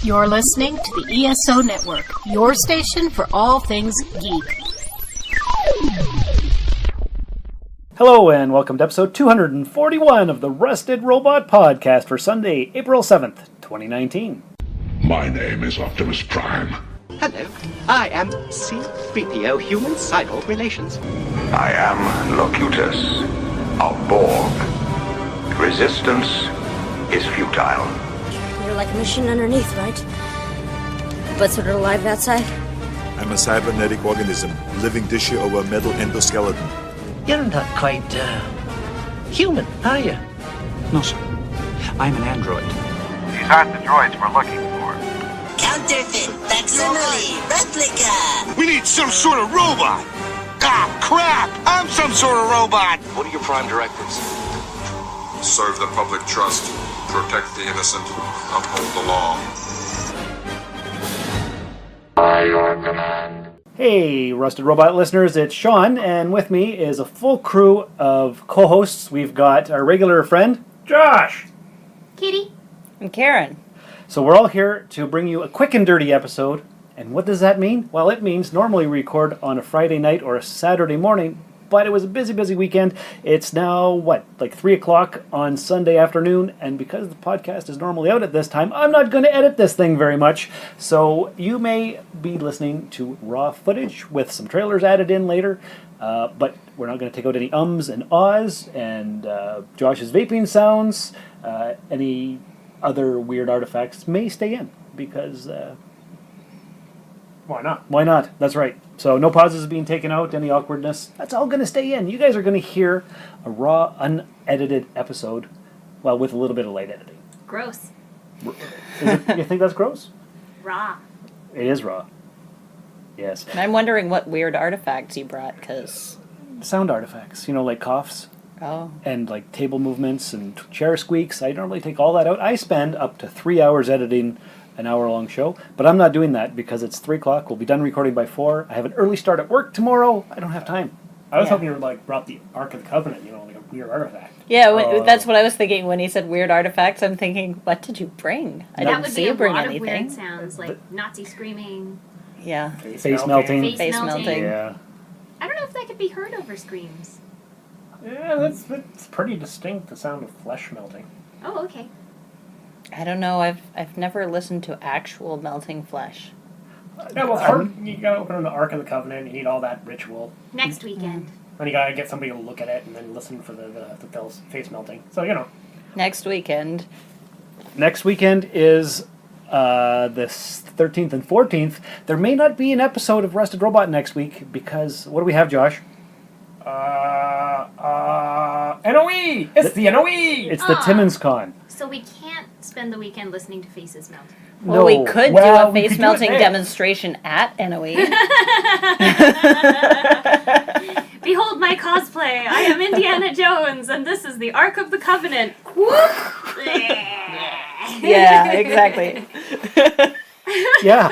You're listening to the ESO Network, your station for all things geek. Hello and welcome to episode 241 of the Rusted Robot Podcast for Sunday, April 7th, 2019. My name is Optimus Prime. Hello, I am C-3PO Human Cyborg Relations. I am Locutus of Borg. Resistance is futile. You're like a machine underneath, right? But sort of alive outside? I'm a cybernetic organism, living tissue over a metal endoskeleton. You're not quite, human, are you? No, sir. I'm an android. These aren't the droids we're looking for. Counterfeit, facsimile, replica. We need some sort of robot. Ah, crap! I'm some sort of robot. What are your prime directives? Serve the public trust, protect the innocent, uphold the law. By your command. Hey, Rusted Robot listeners, it's Sean, and with me is a full crew of co-hosts. We've got our regular friend, Josh. Kitty. And Karen. So we're all here to bring you a quick and dirty episode. And what does that mean? Well, it means normally we record on a Friday night or a Saturday morning, but it was a busy weekend. It's now, like 3 o'clock on Sunday afternoon, and because the podcast is normally out at this time, I'm not going to edit this thing very much. So you may be listening to raw footage with some trailers added in later, but we're not going to take out any ums and ahs, and Josh's vaping sounds, any other weird artifacts may stay in, because... Why not? Why not? That's right. So no pauses being taken out, any awkwardness. That's all going to stay in. You guys are going to hear a raw, unedited episode, well, with a little bit of light editing. Gross. You think that's gross? Raw. It is raw. Yes. And I'm wondering what weird artifacts you brought, because... Sound artifacts, like coughs. Oh. And like table movements and chair squeaks. I normally take all that out. I spend up to 3 hours editing an hour-long show, but I'm not doing that because it's 3 o'clock. We'll be done recording by 4. I have an early start at work tomorrow. I don't have time. I was hoping you were brought the Ark of the Covenant, like a weird artifact. Yeah, that's what I was thinking when he said weird artifacts. I'm thinking, what did you bring? I didn't see you bring anything. That would be a lot of weird sounds, like Nazi screaming. Yeah. Face melting. Face melting. Yeah. I don't know if that could be heard over screams. Yeah, that's pretty distinct, the sound of flesh melting. Oh, okay. I don't know. I've never listened to actual melting flesh. Yeah, well, you gotta open the Ark of the Covenant. You need all that ritual. Next weekend. And you gotta get somebody to look at it and then listen for the face melting. So Next weekend. Next weekend is the 13th and 14th. There may not be an episode of Rusted Robot next week because what do we have, Josh? NOE! It's the NOE! It's the Timmins Con. So we can't spend the weekend listening to faces melt. Well, we could do a face melting demonstration at NOE. Behold my cosplay! I am Indiana Jones, and this is the Ark of the Covenant. Yeah, exactly. Yeah.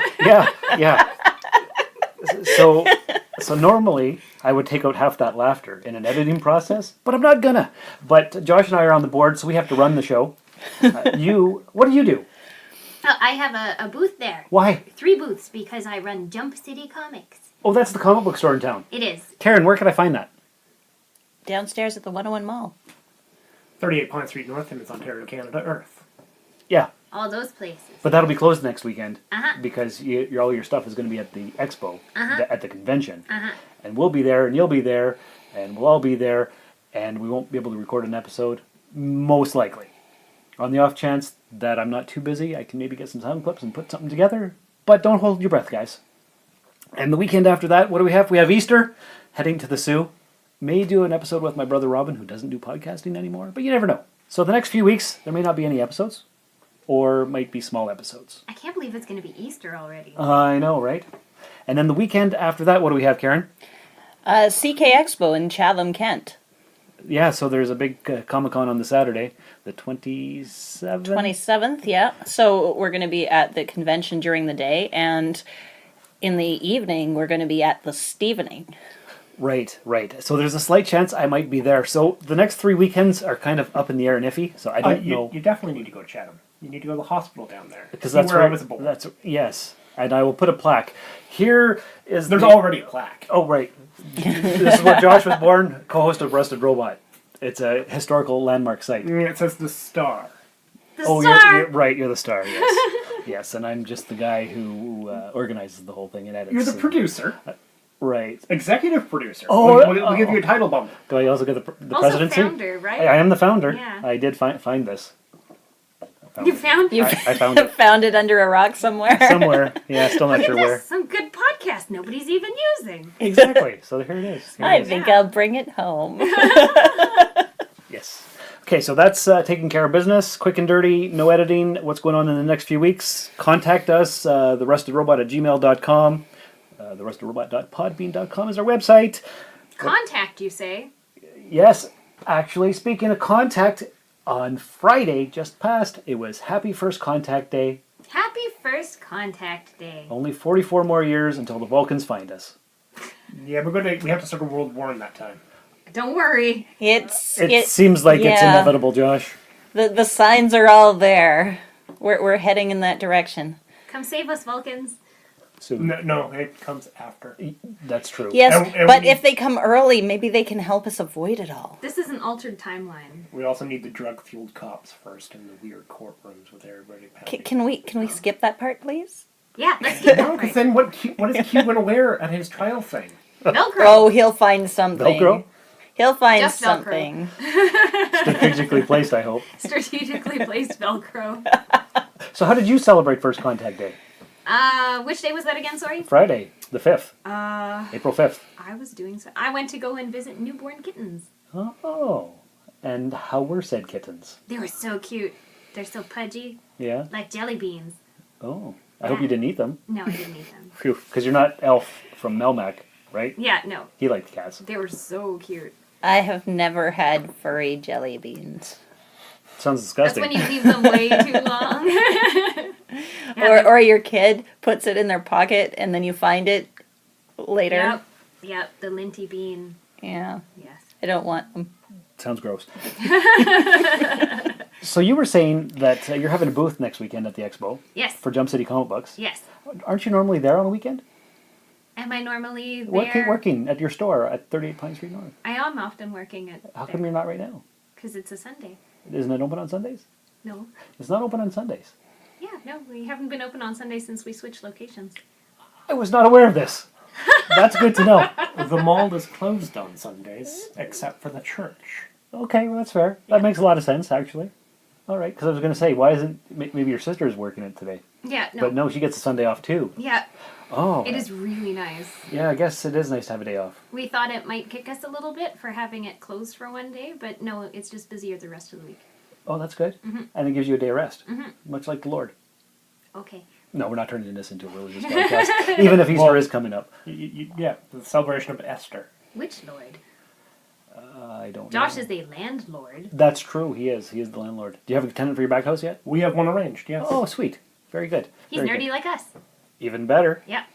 So normally I would take out half that laughter in an editing process, but I'm not gonna. But Josh and I are on the board, so we have to run the show. What do you do? Oh, I have a booth there. Why? 3 booths, because I run Jump City Comics. Oh, that's the comic book store in town. It is. Karen, where can I find that? Downstairs at the 101 Mall. 38 Pine Street North, Timmins, Ontario, Canada, Earth. Yeah. All those places. But that'll be closed next weekend because all your stuff is going to be at the expo, at the convention. And we'll be there, and you'll be there, and we'll all be there, and we won't be able to record an episode, most likely. On the off chance that I'm not too busy, I can maybe get some sound clips and put something together, but don't hold your breath, guys. And the weekend after that, what do we have? We have Easter, heading to the Sioux. May do an episode with my brother Robin, who doesn't do podcasting anymore, but you never know. So the next few weeks, there may not be any episodes, or might be small episodes. I can't believe it's going to be Easter already. I know, right? And then the weekend after that, what do we have, Karen? CK Expo in Chatham, Kent. Yeah, so there's a big Comic-Con on the Saturday, the 27th? 27th, yeah. So we're going to be at the convention during the day, and in the evening, we're going to be at the Stevening. Right. So there's a slight chance I might be there. So the next 3 weekends are kind of up in the air and iffy, so I don't know. You definitely need to go to Chatham. You need to go to the hospital down there. Because See that's where where I was born. Yes, and I will put a plaque. Here is There's already a plaque. Oh, right. This is where Josh was born, co-host of Rusted Robot. It's a historical landmark site. It says the star. The Star! You're right, you're the star, yes. Yes, and I'm just the guy who organizes the whole thing and edits. You're the producer. Right. Executive producer. Oh, we'll give you a title bump. Do I also get the Also presidency? founder, right? I am the founder. Yeah. I did find this. You found it? I found it. Found it under a rock somewhere. Somewhere. Yeah, still not sure where. Some good podcast nobody's even using. Exactly. So here it is. I think I'll bring it home. Yes. Okay, so that's taking care of business. Quick and dirty, no editing. What's going on in the next few weeks? Contact us, therustedrobot@gmail.com. therustedrobot.podbean.com is our website. Contact, you say? Yes, actually, speaking of contact, on Friday, just past, it was Happy First Contact Day. Happy First Contact Day. Only 44 more years until the Vulcans find us. Yeah, we have to start a world war in that time. Don't worry. It seems like it's inevitable, Josh. The signs are all there. We're heading in that direction. Come save us, Vulcans. Soon. No, it comes after. That's true. Yes, but if they come early, maybe they can help us avoid it all. This is an altered timeline. We also need the drug-fueled cops first in the weird courtrooms with everybody pounding. Can we skip that part, please? Yeah, let's get No, because then what is Q going to wear at his trial thing? Velcro. Oh, he'll find something. Velcro? He'll find Just Velcro. something. Strategically placed, I hope. Strategically placed Velcro. So how did you celebrate First Contact Day? Which day was that again, sorry? Friday, the 5th. April 5th. I was doing so. I went to go and visit newborn kittens. Oh. And how were said kittens? They were so cute. They're so pudgy. Yeah? Like jelly beans. Oh. I hope you didn't eat them. No, I didn't eat them. Phew. Because you're not Elf from Melmac, right? Yeah, no. He liked cats. They were so cute. I have never had furry jelly beans. Sounds That's disgusting. when you leave them way too long. Or your kid puts it in their pocket and then you find it later. Yep, the linty bean. Yeah. Yes. I don't want them. Sounds gross. So you were saying that you're having a booth next weekend at the Expo. Yes. For Jump City Comic Books. Yes. Aren't you normally there on a weekend? Am I normally there? Working at your store at 38 Pine Street North. I am often working at How come you're not right now? Because it's a Sunday. Isn't it open on Sundays? No. It's not open on Sundays. Yeah, no, we haven't been open on Sunday since we switched locations. I was not aware of this. That's good to know. The mall is closed on Sundays, except for the church. Okay, well, that's fair. That makes a lot of sense, actually. All right, because I was going to say, why isn't... Maybe your sister is working it today. Yeah, no. But no, she gets a Sunday off, too. Yeah. Oh. It is really nice. Yeah, I guess it is nice to have a day off. We thought it might kick us a little bit for having it closed for one day, but no, it's just busier the rest of the week. Oh, that's good. Mhm. And it gives you a day of rest. Mhm. Much like the Lord. Okay. No, we're not turning this into a religious podcast, even if Easter is coming up. Yeah, the celebration of Esther. Which Lord? I don't Josh know. is the landlord. That's true. He is. He is the landlord. Do you have a tenant for your back house yet? We have one arranged, yes. Oh, sweet. Very good. He's Very nerdy good. like us. Even better. Yeah.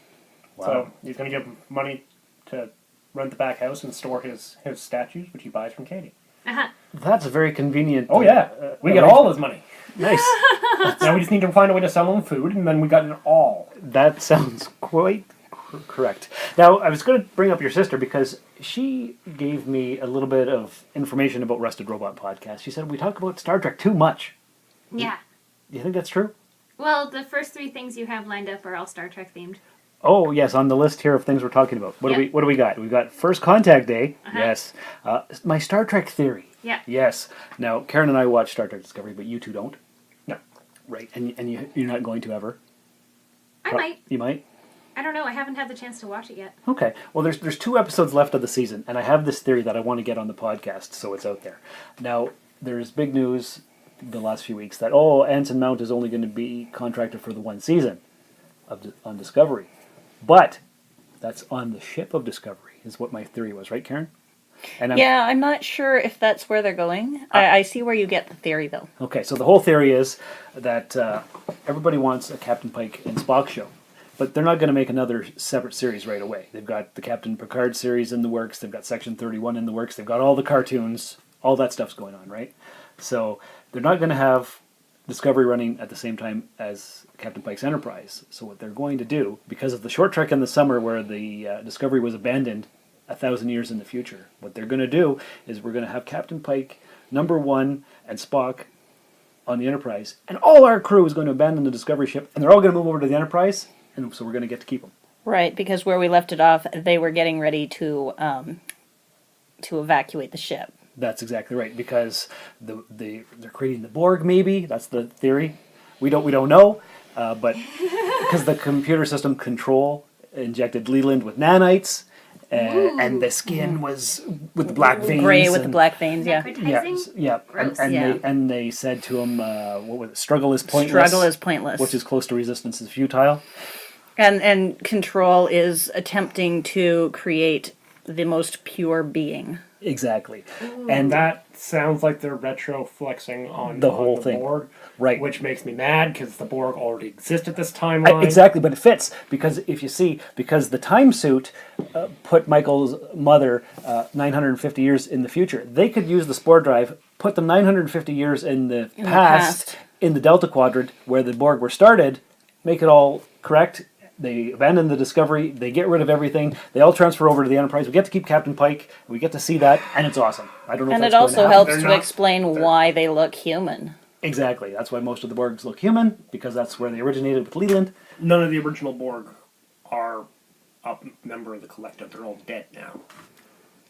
Wow. So he's going to give money to rent the back house and store his statues, which he buys from Katie. Uh-huh. That's a very convenient... Oh, yeah. We get all his money. Nice. Now we just need to find a way to sell him food, and then we got it all. That sounds quite correct. Now, I was going to bring up your sister because she gave me a little bit of information about Rusted Robot Podcast. She said we talk about Star Trek too much. Yeah. Do you think that's true? Well, the first three things you have lined up are all Star Trek themed. Oh, yes, on the list here of things we're talking about. What do we got? We've got First Contact Day. Uh-huh. Yes. My Star Trek theory. Yeah. Yes. Now, Karen and I watch Star Trek Discovery, but you two don't. No. Right. And you're not going to ever? I might. You might? I don't know. I haven't had the chance to watch it yet. Okay. Well, there's 2 episodes left of the season, and I have this theory that I want to get on the podcast, so it's out there. Now, there's big news the last few weeks that, Anson Mount is only going to be contracted for the 1 season on Discovery. But that's on the ship of Discovery, is what my theory was, right, Karen? And I'm not sure if that's where they're going. I see where you get the theory, though. Okay, so the whole theory is that everybody wants a Captain Pike and Spock show. But they're not going to make another separate series right away. They've got the Captain Picard series in the works. They've got Section 31 in the works. They've got all the cartoons. All that stuff's going on, right? So they're not going to have Discovery running at the same time as Captain Pike's Enterprise. So what they're going to do, because of the short trek in the summer where the Discovery was abandoned 1,000 years in the future, what they're going to do is we're going to have Captain Pike, Number One, and Spock on the Enterprise, and all our crew is going to abandon the Discovery ship, and they're all going to move over to the Enterprise, and so we're going to get to keep them. Right, because where we left it off, they were getting ready to evacuate the ship. That's exactly right, because they're creating the Borg. Maybe that's the theory. We don't know, but because the computer system control injected Leland with nanites, and the skin was with the black veins, gray with the black veins. Yeah, yeah. And they said to him, "What was it? Struggle is pointless. Struggle is pointless, which is close to resistance is futile." And control is attempting to create the most pure being. Exactly. And that sounds like they're retro flexing on the whole thing. Borg, right? Which makes me mad because the Borg already exist at this timeline. Exactly, but it fits because if you see, because the time suit put Michael's mother 950 years in the future, they could use the spore drive, put them 950 years in the past in the Delta Quadrant where the Borg were started, make it all correct. They abandon the Discovery, they get rid of everything, they all transfer over to the Enterprise, we get to keep Captain Pike, we get to see that, and it's awesome. I don't know and if that's it also going to helps happen. to explain why they look human. Exactly, that's why most of the Borgs look human, because that's where they originated with Leland. None of the original Borg are a member of the collective, they're all dead now.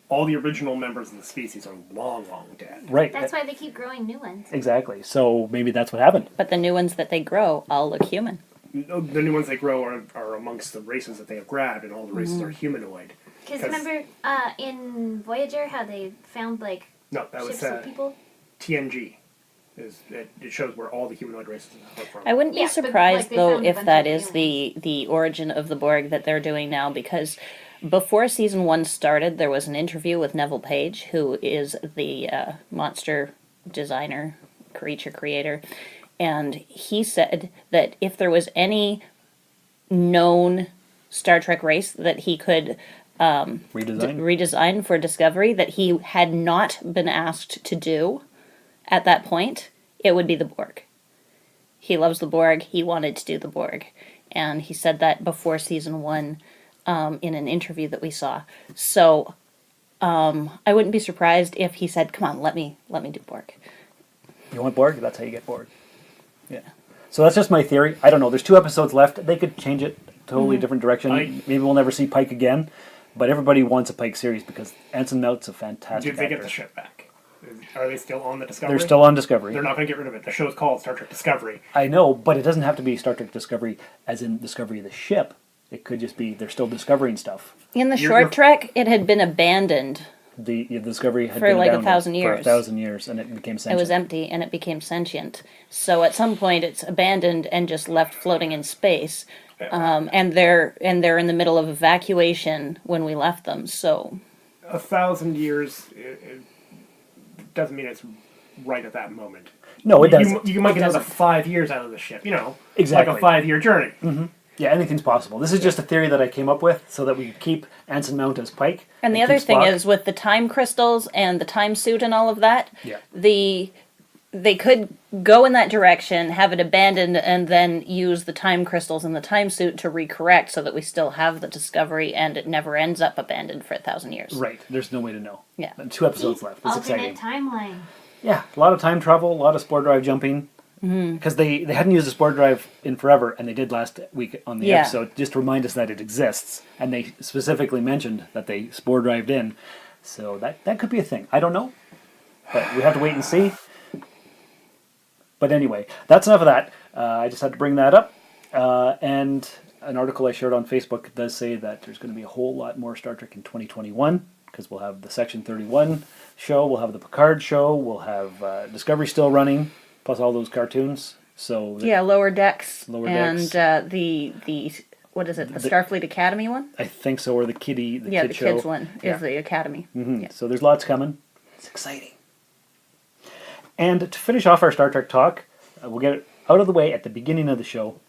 All the original members of the species are long, long dead. Right. That's why they keep growing new ones. Exactly, so maybe that's what happened. But the new ones that they grow all look human. The new ones they grow are amongst the races that they have grabbed, and all the races are humanoid. Because remember in Voyager how they found like ships of people? TNG. It shows where all the humanoid races are from. I wouldn't be surprised though if that is the origin of the Borg that they're doing now, because before season 1 started, there was an interview with Neville Page, who is the monster designer, creature creator. And he said that if there was any known Star Trek race that he could redesign for Discovery that he had not been asked to do at that point, it would be the Borg. He loves the Borg. He wanted to do the Borg. And he said that before season 1 in an interview that we saw. So I wouldn't be surprised if he said, come on, let me do Borg. You want Borg? That's how you get Borg. Yeah. So that's just my theory. I don't know. There's 2 episodes left. They could change it totally different direction. Maybe we'll never see Pike again. But everybody wants a Pike series because Anson Mount's a fantastic Did they actor. get the ship back? Are they still on the Discovery? They're still on Discovery. They're not going to get rid of it. The show's called Star Trek Discovery. I know, but it doesn't have to be Star Trek Discovery as in Discovery of the ship. It could just be they're still discovering stuff. In the short trek, it had been abandoned. The Discovery had for been like abandoned 1,000 years. For 1,000 years, and it became sentient. It was empty, and it became sentient. So at some point, it's abandoned and just left floating in space. And they're in the middle of evacuation when we left them. So 1,000 years it doesn't mean it's right at that moment. No, it doesn't. You might get another 5 years out of the ship. Exactly. Like a 5-year journey. Mm-hmm. Yeah, anything's possible. This is just a theory that I came up with so that we could keep Anson Mount as Pike. And the other thing is, with the time crystals and the time suit and all of that, they could go in that direction, have it abandoned, and then use the time crystals and the time suit to recorrect so that we still have the Discovery and it never ends up abandoned for 1,000 years. Right. There's no way to know. Yeah. 2 episodes left. It's exciting. Alternate timeline. Yeah, a lot of time travel, a lot of spore drive jumping. Because they hadn't used the spore drive in forever, and they did last week on the episode, just to remind us that it exists. And they specifically mentioned that they spore drived in. So that could be a thing. I don't know. But we have to wait and see. But anyway, that's enough of that. I just had to bring that up. And an article I shared on Facebook does say that there's going to be a whole lot more Star Trek in 2021, because we'll have the Section 31 show, we'll have the Picard show, we'll have Discovery still running, plus all those cartoons. So Lower Decks. And the what is it? The Starfleet Academy one? I think so, or the kid the show. kids one is the Academy. Mm-hmm. Yeah. So there's lots coming. It's exciting. And to finish off our Star Trek talk, we'll get it out of the way at the beginning of the show.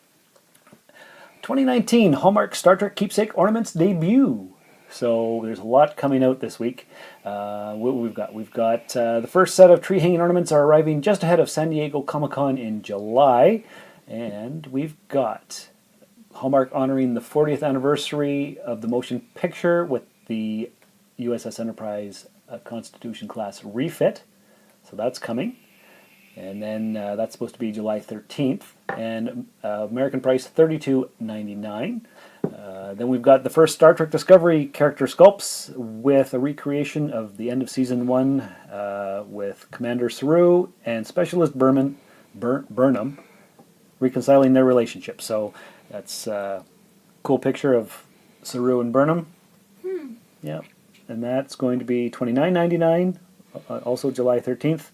2019 Hallmark Star Trek Keepsake Ornaments debut. So there's a lot coming out this week. What we've got? We've got the first set of tree hanging ornaments are arriving just ahead of San Diego Comic-Con in July. And we've got Hallmark honoring the 40th anniversary of the motion picture with the USS Enterprise Constitution class refit. So that's coming. And then that's supposed to be July 13th. And American price $32.99. Then we've got the first Star Trek Discovery character sculpts with a recreation of the end of Season 1 with Commander Saru and Specialist Burnham reconciling their relationship. So that's a cool picture of Saru and Burnham. Yeah. And that's going to be $29.99. Also July 13th.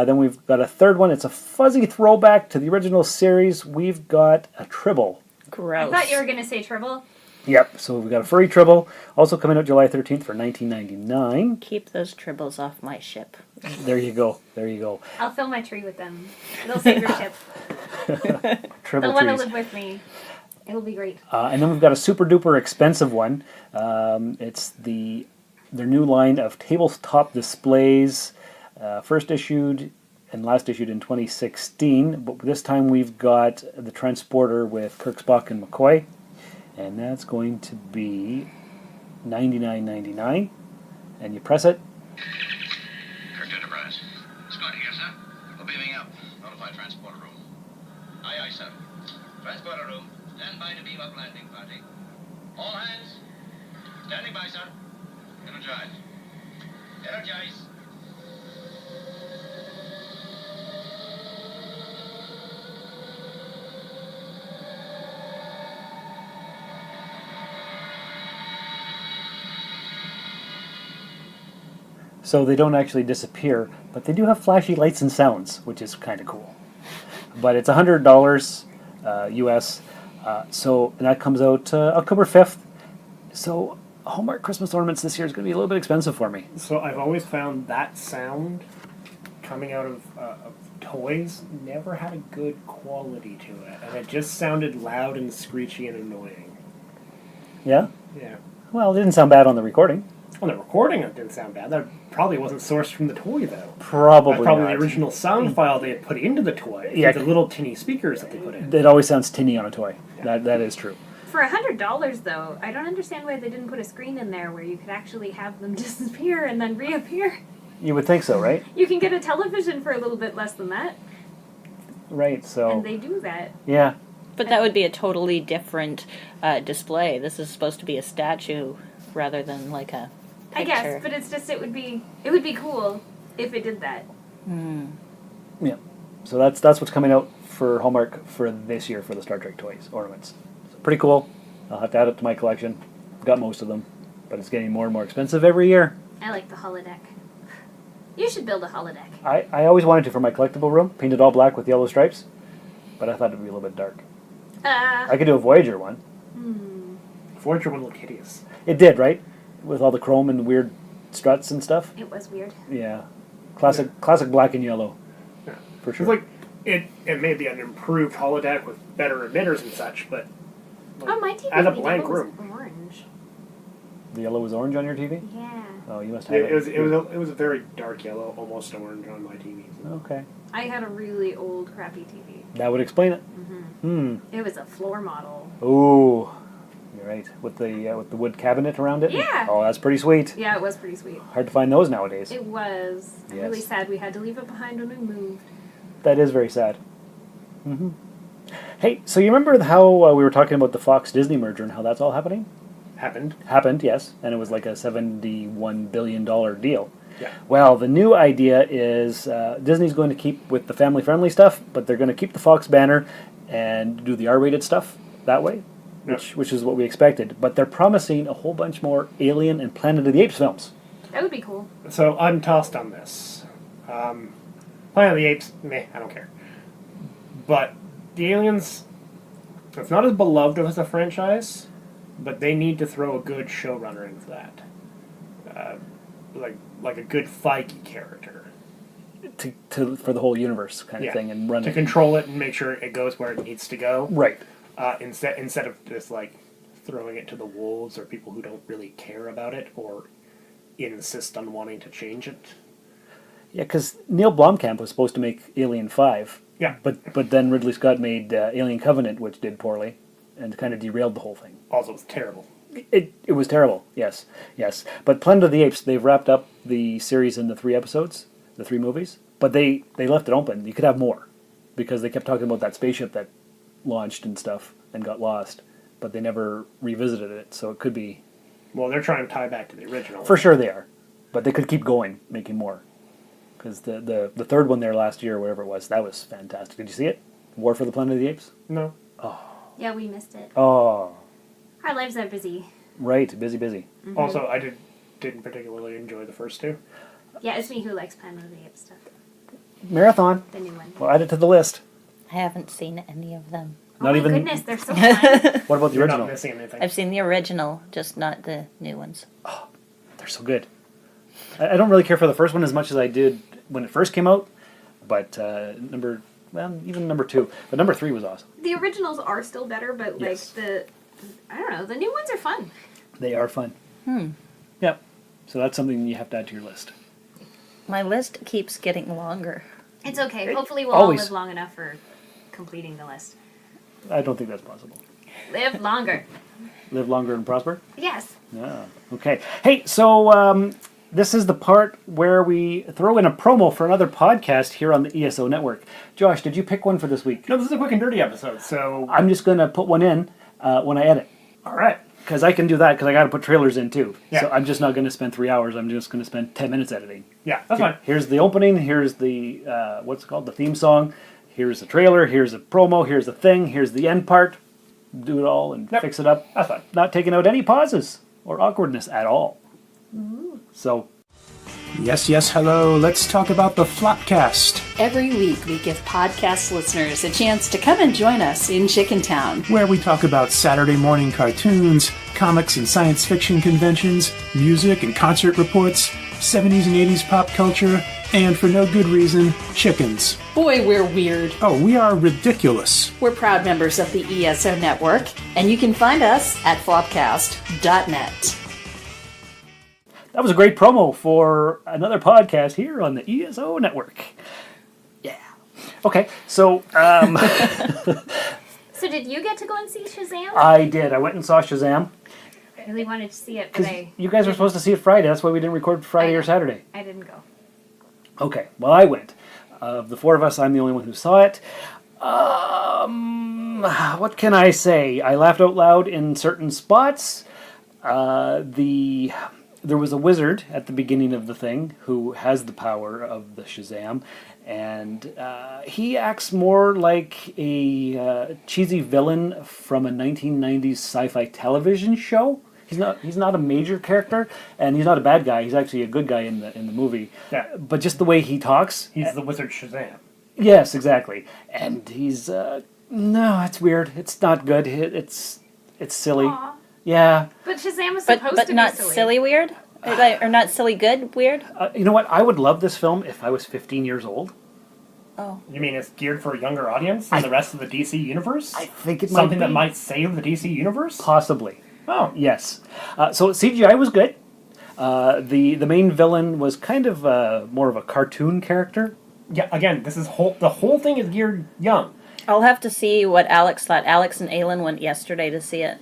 Then we've got a third one. It's a fuzzy throwback to the original series. We've got a Tribble. Gross. I thought you were going to say Tribble. Yep, so we've got a furry Tribble. Also coming out July 13th for $19.99. Keep those Tribbles off my ship. There you go. There you go. I'll fill my tree with them. It'll save your ship. Tribble They'll want to trees. live with me. It'll be great. And then we've got a super duper expensive one. It's their new line of tabletop displays, first issued and last issued in 2016. But this time we've got the Transporter with Kirk, Spock, and McCoy. And that's going to be $99.99. And you press it. Kirk Enterprise. Scott here, sir. We're beaming up. Notify transporter room. Aye, aye, sir. Transporter room. Stand by to beam up landing party. All hands. Standing by, sir. Energize. Energize. So they don't actually disappear, but they do have flashy lights and sounds, which is kind of cool. But it's $100 US, so and that comes out October 5th. So Hallmark Christmas ornaments this year is going to be a little bit expensive for me. So I've always found that sound coming out of toys never had a good quality to it, and it just sounded loud and screechy and annoying. Yeah? Yeah. Well, it didn't sound bad on the recording. On the recording, it didn't sound bad. That probably wasn't sourced from the toy, though. Probably That's probably not. the original sound file they had put into the toy. Yeah. The little tinny speakers that they put in. It always sounds tinny on a toy. Yeah. That is true. For $100, though, I don't understand why they didn't put a screen in there where you could actually have them disappear and then reappear. You would think so, right? You can get a television for a little bit less than that. Right, so... And they do that. Yeah. But that would be a totally different display. This is supposed to be a statue rather than like a picture. I guess, but it's just it would be cool if it did that. Yeah. So that's what's coming out for Hallmark for this year for the Star Trek toys ornaments. So pretty cool. I'll have to add it to my collection. I've got most of them, but it's getting more and more expensive every year. I like the holodeck. You should build a holodeck. I always wanted to for my collectible room, painted all black with yellow stripes, but I thought it would be a little bit dark. I could do a Voyager one. Voyager one looked hideous. It did, right? With all the chrome and weird struts and stuff. It was weird. Yeah. Classic black and yellow. Yeah. For sure. It's like it may be an improved holodeck with better emitters and such, but Oh, my TV and a was blank room. orange. The yellow was orange on your TV? Yeah. Oh, you must have It was a very dark yellow, almost orange on my TV. Okay. I had a really old, crappy TV. That would explain it. It was a floor model. Ooh. You're right. With the wood cabinet around it? Yeah. Oh, that's pretty sweet. Yeah, it was pretty sweet. Hard to find those nowadays. It was. I'm Yes. really sad we had to leave it behind when we moved. That is very sad. Mm-hmm. Hey, so you remember how we were talking about the Fox-Disney merger and how that's all happening? Happened, yes. And it was like a $71 billion deal. Yeah. Well, the new idea is Disney's going to keep with the family-friendly stuff, but they're going to keep the Fox banner and do the R-rated stuff that way, which is what we expected. But they're promising a whole bunch more Alien and Planet of the Apes films. That would be cool. So I'm tossed on this. Planet of the Apes, meh, I don't care. But the Aliens, it's not as beloved as a franchise, but they need to throw a good showrunner into that. Like a good Feige character. For the whole universe kind of thing and run to it. control it and make sure it goes where it needs to go. Right. Instead of just like throwing it to the wolves or people who don't really care about it or insist on wanting to change it. Yeah, because Neil Blomkamp was supposed to make Alien 5. Yeah. But then Ridley Scott made Alien Covenant, which did poorly, and kind of derailed the whole thing. Also, it was terrible. It was terrible, yes. But Planet of the Apes, they've wrapped up the series into 3 episodes, the 3 movies, but they left it open. You could have more, because they kept talking about that spaceship that launched and stuff and got lost, but they never revisited it, so it could be... Well, they're trying to tie back to the original. For sure they are, but they could keep going, making more. Because the third one there last year, or whatever it was, that was fantastic. Did you see it? War for the Planet of the Apes? No. Oh. Yeah, we missed it. Oh. Our lives are busy. Right, busy. Mm-hmm. Also, I didn't particularly enjoy the first 2. Yeah, it's me who likes Planet of the Apes stuff. Marathon. The new one. We'll add it to the list. I haven't seen any of them. Not even. Goodness, they're so fun. What about the You're original? not missing anything. I've seen the original, just not the new ones. Oh, they're so good. I don't really care for the first one as much as I did when it first came out, but even number 2. But number 3 was awesome. The originals are still better, but Yes. I don't know, the new ones are fun. They are fun. Yep. So that's something you have to add to your list. My list keeps getting longer. It's okay. Hopefully we'll always. all live long enough for completing the list. I don't think that's possible. Live longer. Live longer and prosper? Yes. Yeah. Okay. Hey, so this is the part where we throw in a promo for another podcast here on the ESO Network. Josh, did you pick one for this week? No, this is a quick and dirty episode, so... I'm just going to put one in when I edit. All right. Because I can do that, because I got to put trailers in too. Yeah. So I'm just not going to spend 3 hours. I'm just going to spend 10 minutes editing. Yeah, that's fine. Here's the opening. Here's the, what's it called? The theme song. Here's the trailer. Here's the promo. Here's the thing. Here's the end part. Do it all and fix it up. That's fine. Not taking out any pauses or awkwardness at all. So... Yes, hello. Let's talk about the Flopcast, Every week we give podcast listeners a chance to come and join us in Chicken Town. where we talk about Saturday morning cartoons, comics and science fiction conventions, music and concert reports, 70s and 80s pop culture, and for no good reason, chickens. Boy, we're weird. Oh, we are ridiculous. We're proud members of the ESO Network, and you can find us at flopcast.net. That was a great promo for another podcast here on the ESO Network. Yeah. Okay, so... So did you get to go and see Shazam? I did. I went and saw Shazam. I really wanted to see it, but You guys were supposed to see it Friday. That's why we didn't record Friday or Saturday. I didn't go. Okay, well, I went. Of the 4 of us, I'm the only one who saw it. What can I say? I laughed out loud in certain spots. There was a wizard at the beginning of the thing who has the power of the Shazam, and he acts more like a cheesy villain from a 1990s sci-fi television show. He's not a major character, and he's not a bad guy. He's actually a good guy in the movie. Yeah. But just the way he talks, He's the wizard Shazam. yes, exactly. And he's no, it's weird. It's not good. It's silly. Aw. Yeah. But Shazam is supposed But to not be silly. silly weird? Or not silly good weird? You know what? I would love this film if I was 15 years old. Oh. You mean it's geared for a younger audience than the rest of the DC universe? I think it might Something be. that might save the DC universe? Possibly. Oh. Yes. So CGI was good. The main villain was kind of more of a cartoon character. Yeah, again, the whole thing is geared young. I'll have to see what Alex thought. Alex and Aylin went yesterday to see it.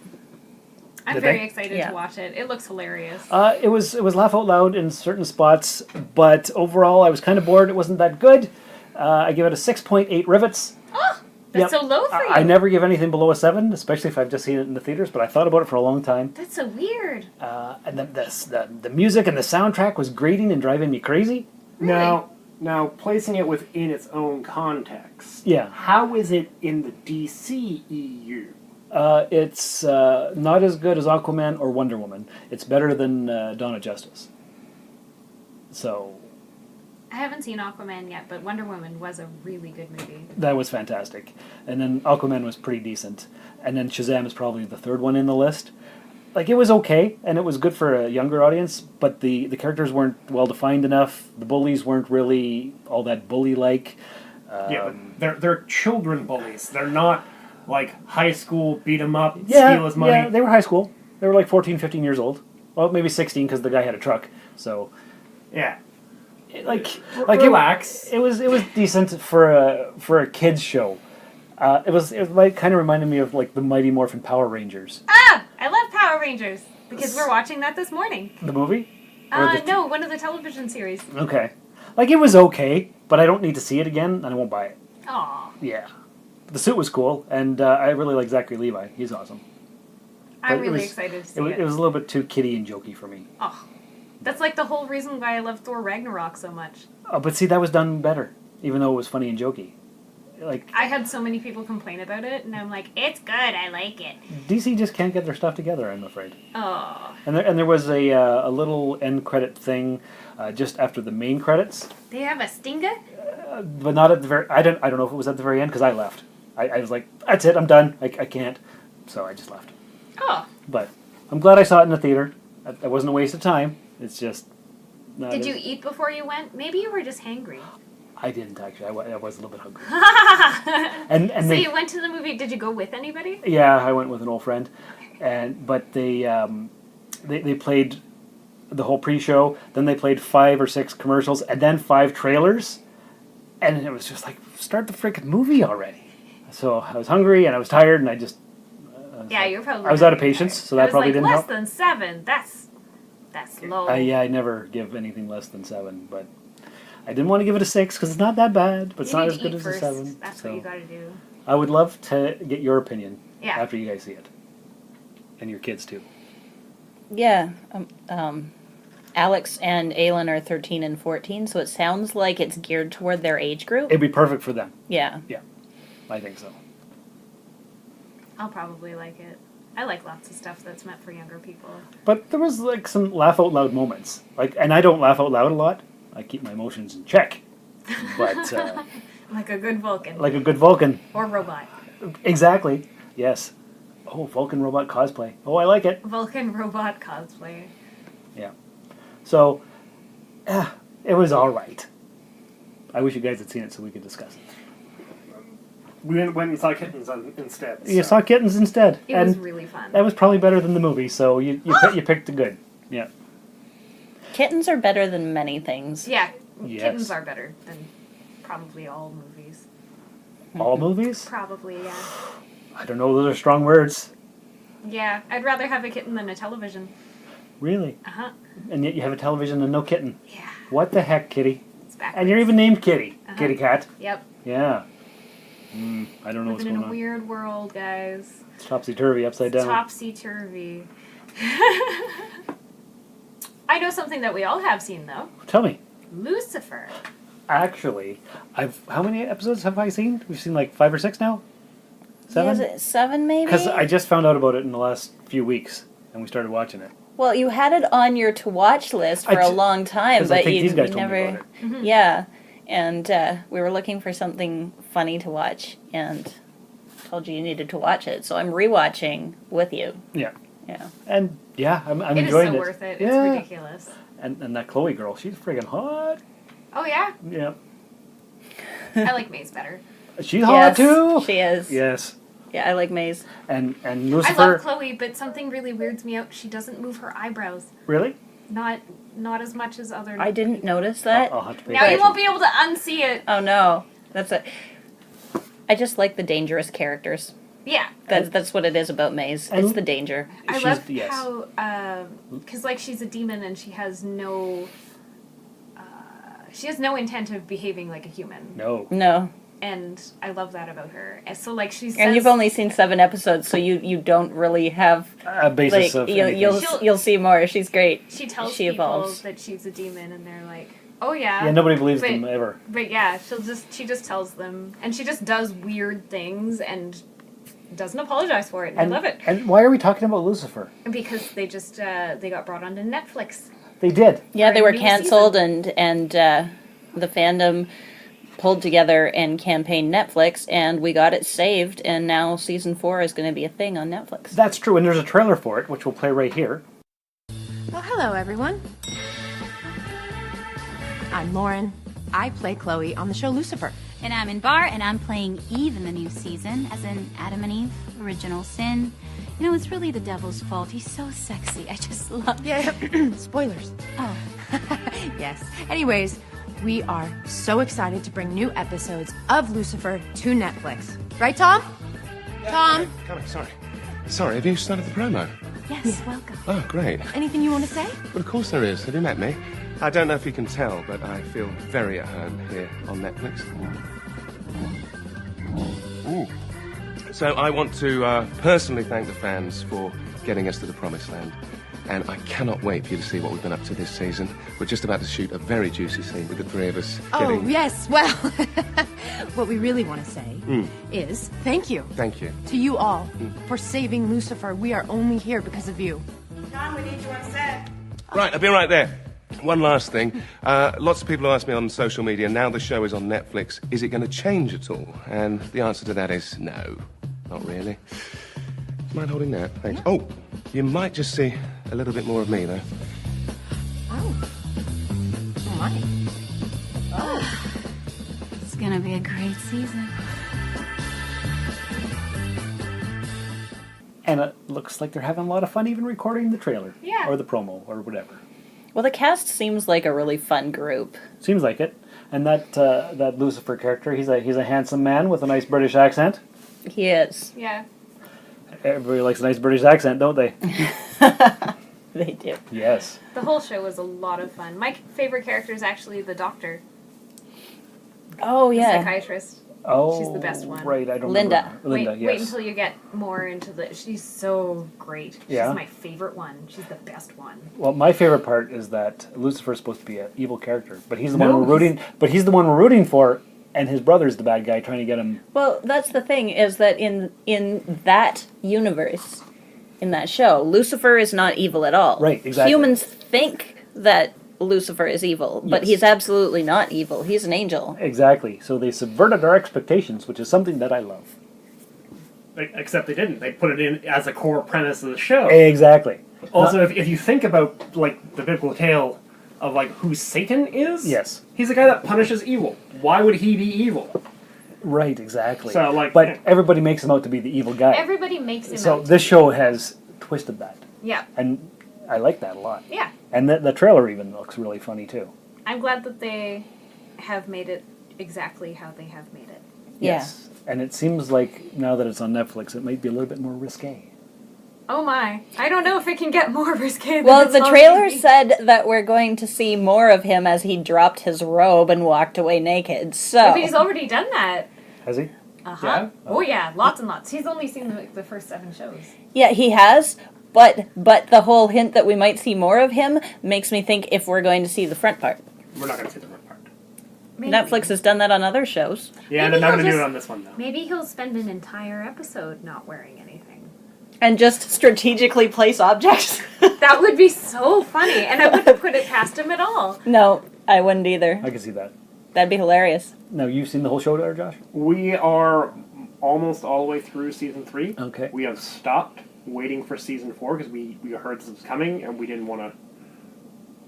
I'm Did very they? excited to watch it. It looks hilarious. It was laugh out loud in certain spots, but overall I was kind of bored. It wasn't that good. I give it a 6.8 rivets. Oh, that's so low for you. I never give anything below a 7, especially if I've just seen it in the theaters, but I thought about it for a long time. That's so weird. And the music and the soundtrack was grating and driving me crazy. Really? Now, placing it within its own context. Yeah. How is it in the DC EU? It's not as good as Aquaman or Wonder Woman. It's better than Dawn of Justice. So... I haven't seen Aquaman yet, but Wonder Woman was a really good movie. That was fantastic. And then Aquaman was pretty decent. And then Shazam is probably the third one in the list. Like, it was okay, and it was good for a younger audience, but the characters weren't well-defined enough. The bullies weren't really all that bully-like. Yeah, but they're children bullies. They're not like high school beat him up, steal his money. Yeah, they were high school. They were like 14, 15 years old. Well, maybe 16 because the guy had a truck. So, yeah, relax. It was decent for a kids show. It like kind of reminded me of like the Mighty Morphin Power Rangers. Ah, I love Power Rangers. The kids were watching that this morning. The movie? No, one of the television series. Okay. Like, it was okay, but I don't need to see it again, and I won't buy it. Aw. Yeah. The suit was cool, and I really like Zachary Levi. He's awesome. I'm really excited to see it. It was a little bit too kiddie and jokey for me. Oh. That's like the whole reason why I love Thor Ragnarok so much. Oh, but see, that was done better, even though it was funny and jokey. Like, I had so many people complain about it, and I'm like, it's good, I like it. DC just can't get their stuff together, I'm afraid. Oh. And there was a little end credit thing just after the main credits. They have a stinger? But not at the very... I don't know if it was at the very end, because I left. I was like, that's it, I'm done. I can't. So I just left. Oh. But I'm glad I saw it in the theater. It wasn't a waste of time. It's just... Did you eat before you went? Maybe you were just hangry. I didn't, actually. I was a little bit hungry. So you went to the movie. Did you go with anybody? Yeah, I went with an old friend. But they played the whole pre-show. Then they played 5 or 6 commercials. And then 5 trailers. And it was just like, start the freaking movie already. So I was hungry and I was tired and I just... yeah, you're probably... I was out of patience, so that probably didn't help. Less than 7. That's low. Yeah, I never give anything less than 7, but... I didn't want to give it a 6 because it's not that bad, but it's not as good as a 7. That's what you gotta do. I would love to get your opinion after you guys see it. And your kids, too. Yeah. Alex and Aylin are 13 and 14, so it sounds like it's geared toward their age group. It'd be perfect for them. Yeah. Yeah. I think so. I'll probably like it. I like lots of stuff that's meant for younger people. But there was, like, some laugh-out-loud moments. And I don't laugh out loud a lot. I keep my emotions in check. But... like a good Vulcan. Like a good Vulcan. Or robot. Exactly. Yes. Oh, Vulcan robot cosplay. Oh, I like it. Vulcan robot cosplay. Yeah. So, it was all right. I wish you guys had seen it so we could discuss it. We went and saw Kittens instead. So. You saw Kittens instead. It was really fun. That was probably better than the movie, so you picked the good. Yeah. Kittens are better than many things. Yeah. Yes. Kittens are better than probably all movies. All movies? Probably, yeah. I don't know, those are strong words. Yeah, I'd rather have a kitten than a television. Really? Uh-huh. And yet you have a television and no kitten. Yeah. What the heck, Kitty? It's backwards. And you're even named Kitty. Kitty Cat. Yep. Yeah. I don't know what's going on. Living in a weird world, guys. It's topsy-turvy, upside down. Topsy-turvy. I know something that we all have seen, though. Tell me. Lucifer. Actually, how many episodes have I seen? We've seen like 5 or 6 now? 7? Is it 7 maybe? Because I just found out about it in the last few weeks, and we started watching it. Well, you had it on your to-watch list for a long time, but you never... Mm-hmm. Yeah, and we were looking for something funny to watch, and told you needed to watch it, so I'm rewatching with you. Yeah. Yeah. And, yeah, I'm enjoying it. It is so worth it. Yeah. It's ridiculous. And that Chloe girl, she's friggin' hot. Oh, yeah? Yeah. I like Maze better. She's hot, too! She is. Yes. Yeah, I like Maze. And Lucifer... I love Chloe, but something really weirds me out. She doesn't move her eyebrows. Really? Not as much as other... I didn't notice that. I'll have to pay now you won't be able to unsee it. Oh, no. That's it. I just like the dangerous characters. Yeah. That's what it is about Maze. It's the danger. I love how... Because, like, she's a demon and she has no... she has no intent of behaving like a human. No. And I love that about her. And so, like, she says... And you've only seen 7 episodes, so you don't really have... a basis of you'll see more. She's great. She tells people evolves. That she's a demon, and they're like, oh, yeah. Yeah, nobody believes them ever. But, yeah, she just tells them. And she just does weird things and doesn't apologize for it. And I love it. And why are we talking about Lucifer? Because they just, they got brought onto Netflix. They did. Yeah, they were canceled, and the fandom pulled together and campaigned Netflix, and we got it saved, and now season 4 is going to be a thing on Netflix. That's true, and there's a trailer for it, which we'll play right here. Well, hello, everyone. I'm Lauren. I play Chloe on the show Lucifer. And I'm in Bar, and I'm playing Eve in the new season, as in Adam and Eve, original sin. You know, it's really the devil's fault. He's so sexy. I just love... Yeah, spoilers. Oh. Yes. Anyways, we are so excited to bring new episodes of Lucifer to Netflix. Right, Tom? Yeah, Tom? Come on, sorry, have you started the promo? Yes, welcome. Oh, great. Anything you want to say? Well, of course there is. Have you met me? I don't know if you can tell, but I feel very at home here on Netflix. Ooh. So I want to personally thank the fans for getting us to the promised land. And I cannot wait for you to see what we've been up to this season. We're just about to shoot a very juicy scene with the three of us. Oh, yes. Well, what we really want to say is thank you. Thank you. To you all for saving Lucifer. We are only here because of you. Tom, we need you on set. Right, I'll be right there. One last thing. Lots of people ask me on social media, now the show is on Netflix, is it going to change at all? And the answer to that is no, not really. Do you mind holding that? Thanks. Yeah. Oh, you might just see a little bit more of me, though. Oh. Oh, my. Oh. It's going to be a great season. And it looks like they're having a lot of fun even recording the trailer. Yeah. Or the promo, or whatever. Well, the cast seems like a really fun group. Seems like it. And that Lucifer character, he's a handsome man with a nice British accent. He is. Yeah. Everybody likes a nice British accent, don't they? They do. Yes. The whole show was a lot of fun. My favorite character is actually the doctor. Oh, yeah. The psychiatrist. Oh, she's the best one. Right, I don't Linda. remember. Linda, yes. Wait until you get more into the... She's so great. She's Yeah. my favorite one. She's the best one. Well, my favorite part is that Lucifer's supposed to be an evil character, but he's the one we're rooting. But he's the one we're rooting for, and his brother's the bad guy trying to get him. Well, that's the thing, is that in that universe, in that show, Lucifer is not evil at all. Right, exactly. Humans think that Lucifer is evil, but Yes. he's absolutely not evil. He's an angel. Exactly. So they subverted our expectations, which is something that I love. Except they didn't. They put it in as a core premise of the show. Exactly. Also, if you think about like the biblical tale of like who Satan is, Yes. he's the guy that punishes evil. Why would he be evil? Right, exactly. So, like, but everybody makes him out to be the evil guy. Everybody makes him So out. this show has twisted that. Yeah. And I like that a lot. Yeah. And the trailer even looks really funny, too. I'm glad that they have made it exactly how they have made it. Yes. And it seems like now that it's on Netflix, it might be a little bit more risque. Oh my. I don't know if it can get more risque than Well, it's the already trailer been. said that we're going to see more of him as he dropped his robe and walked away naked, so... But he's already done that. Has he? Uh-huh. Yeah? Oh yeah, lots and lots. He's only seen the first 7 shows. Yeah, he has, but the whole hint that we might see more of him makes me think if we're going to see the front part. We're not going to see the front part. Maybe. Netflix has done that on other shows. Yeah, Maybe they're not he'll going to do just- it on this one, though. Maybe he'll spend an entire episode not wearing anything. And just strategically place objects. That would be so funny, and I wouldn't put it past him at all. No, I wouldn't either. I can see that. That'd be hilarious. Now, you've seen the whole show there, Josh? We are almost all the way through season 3. Okay. We have stopped waiting for season 4 because we heard this was coming and we didn't want to.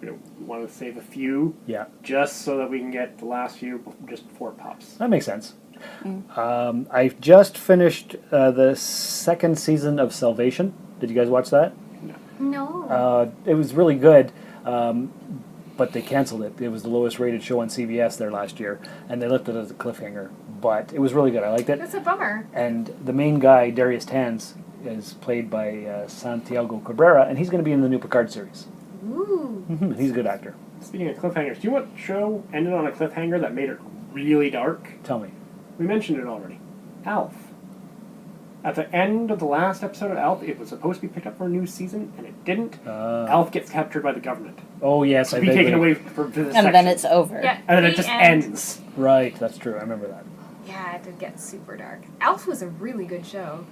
We want to save a few. Yeah. Just so that we can get the last few just before it pops. That makes sense. I've just finished the second season of Salvation. Did you guys watch that? No. It was really good, but they canceled it. It was the lowest rated show on CBS there last year, and they left it as a cliffhanger. But it was really good. I liked it. That's a bummer. And the main guy, Darius Tanz, is played by Santiago Cabrera, and he's going to be in the new Picard series. Ooh. He's a good actor. Speaking of cliffhangers, do you know what show ended on a cliffhanger that made it really dark? Tell me. We mentioned it already. Alf. At the end of the last episode of Alf, it was supposed to be picked up for a new season, and it didn't. Alf gets captured by the government. Oh, yes. To be taken away for this And section. then it's over. Yeah, And then it the just end. ends. Right, that's true. I remember that. Yeah, it did get super dark. Alf was a really good show.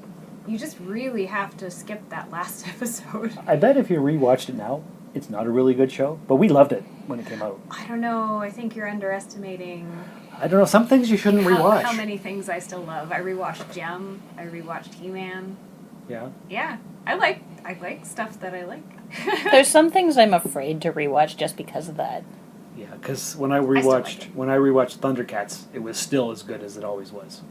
You just really have to skip that last episode. I bet if you rewatched it now, it's not a really good show, but we loved it when it came out. I don't know. I think you're underestimating I don't know, some things you shouldn't rewatch. how many things I still love. I rewatched Gem. I rewatched He-Man. Yeah. Yeah, I like stuff that I like. There's some things I'm afraid to rewatch just because of that. Yeah, because when I like rewatched Thundercats, it was still as good as it always was.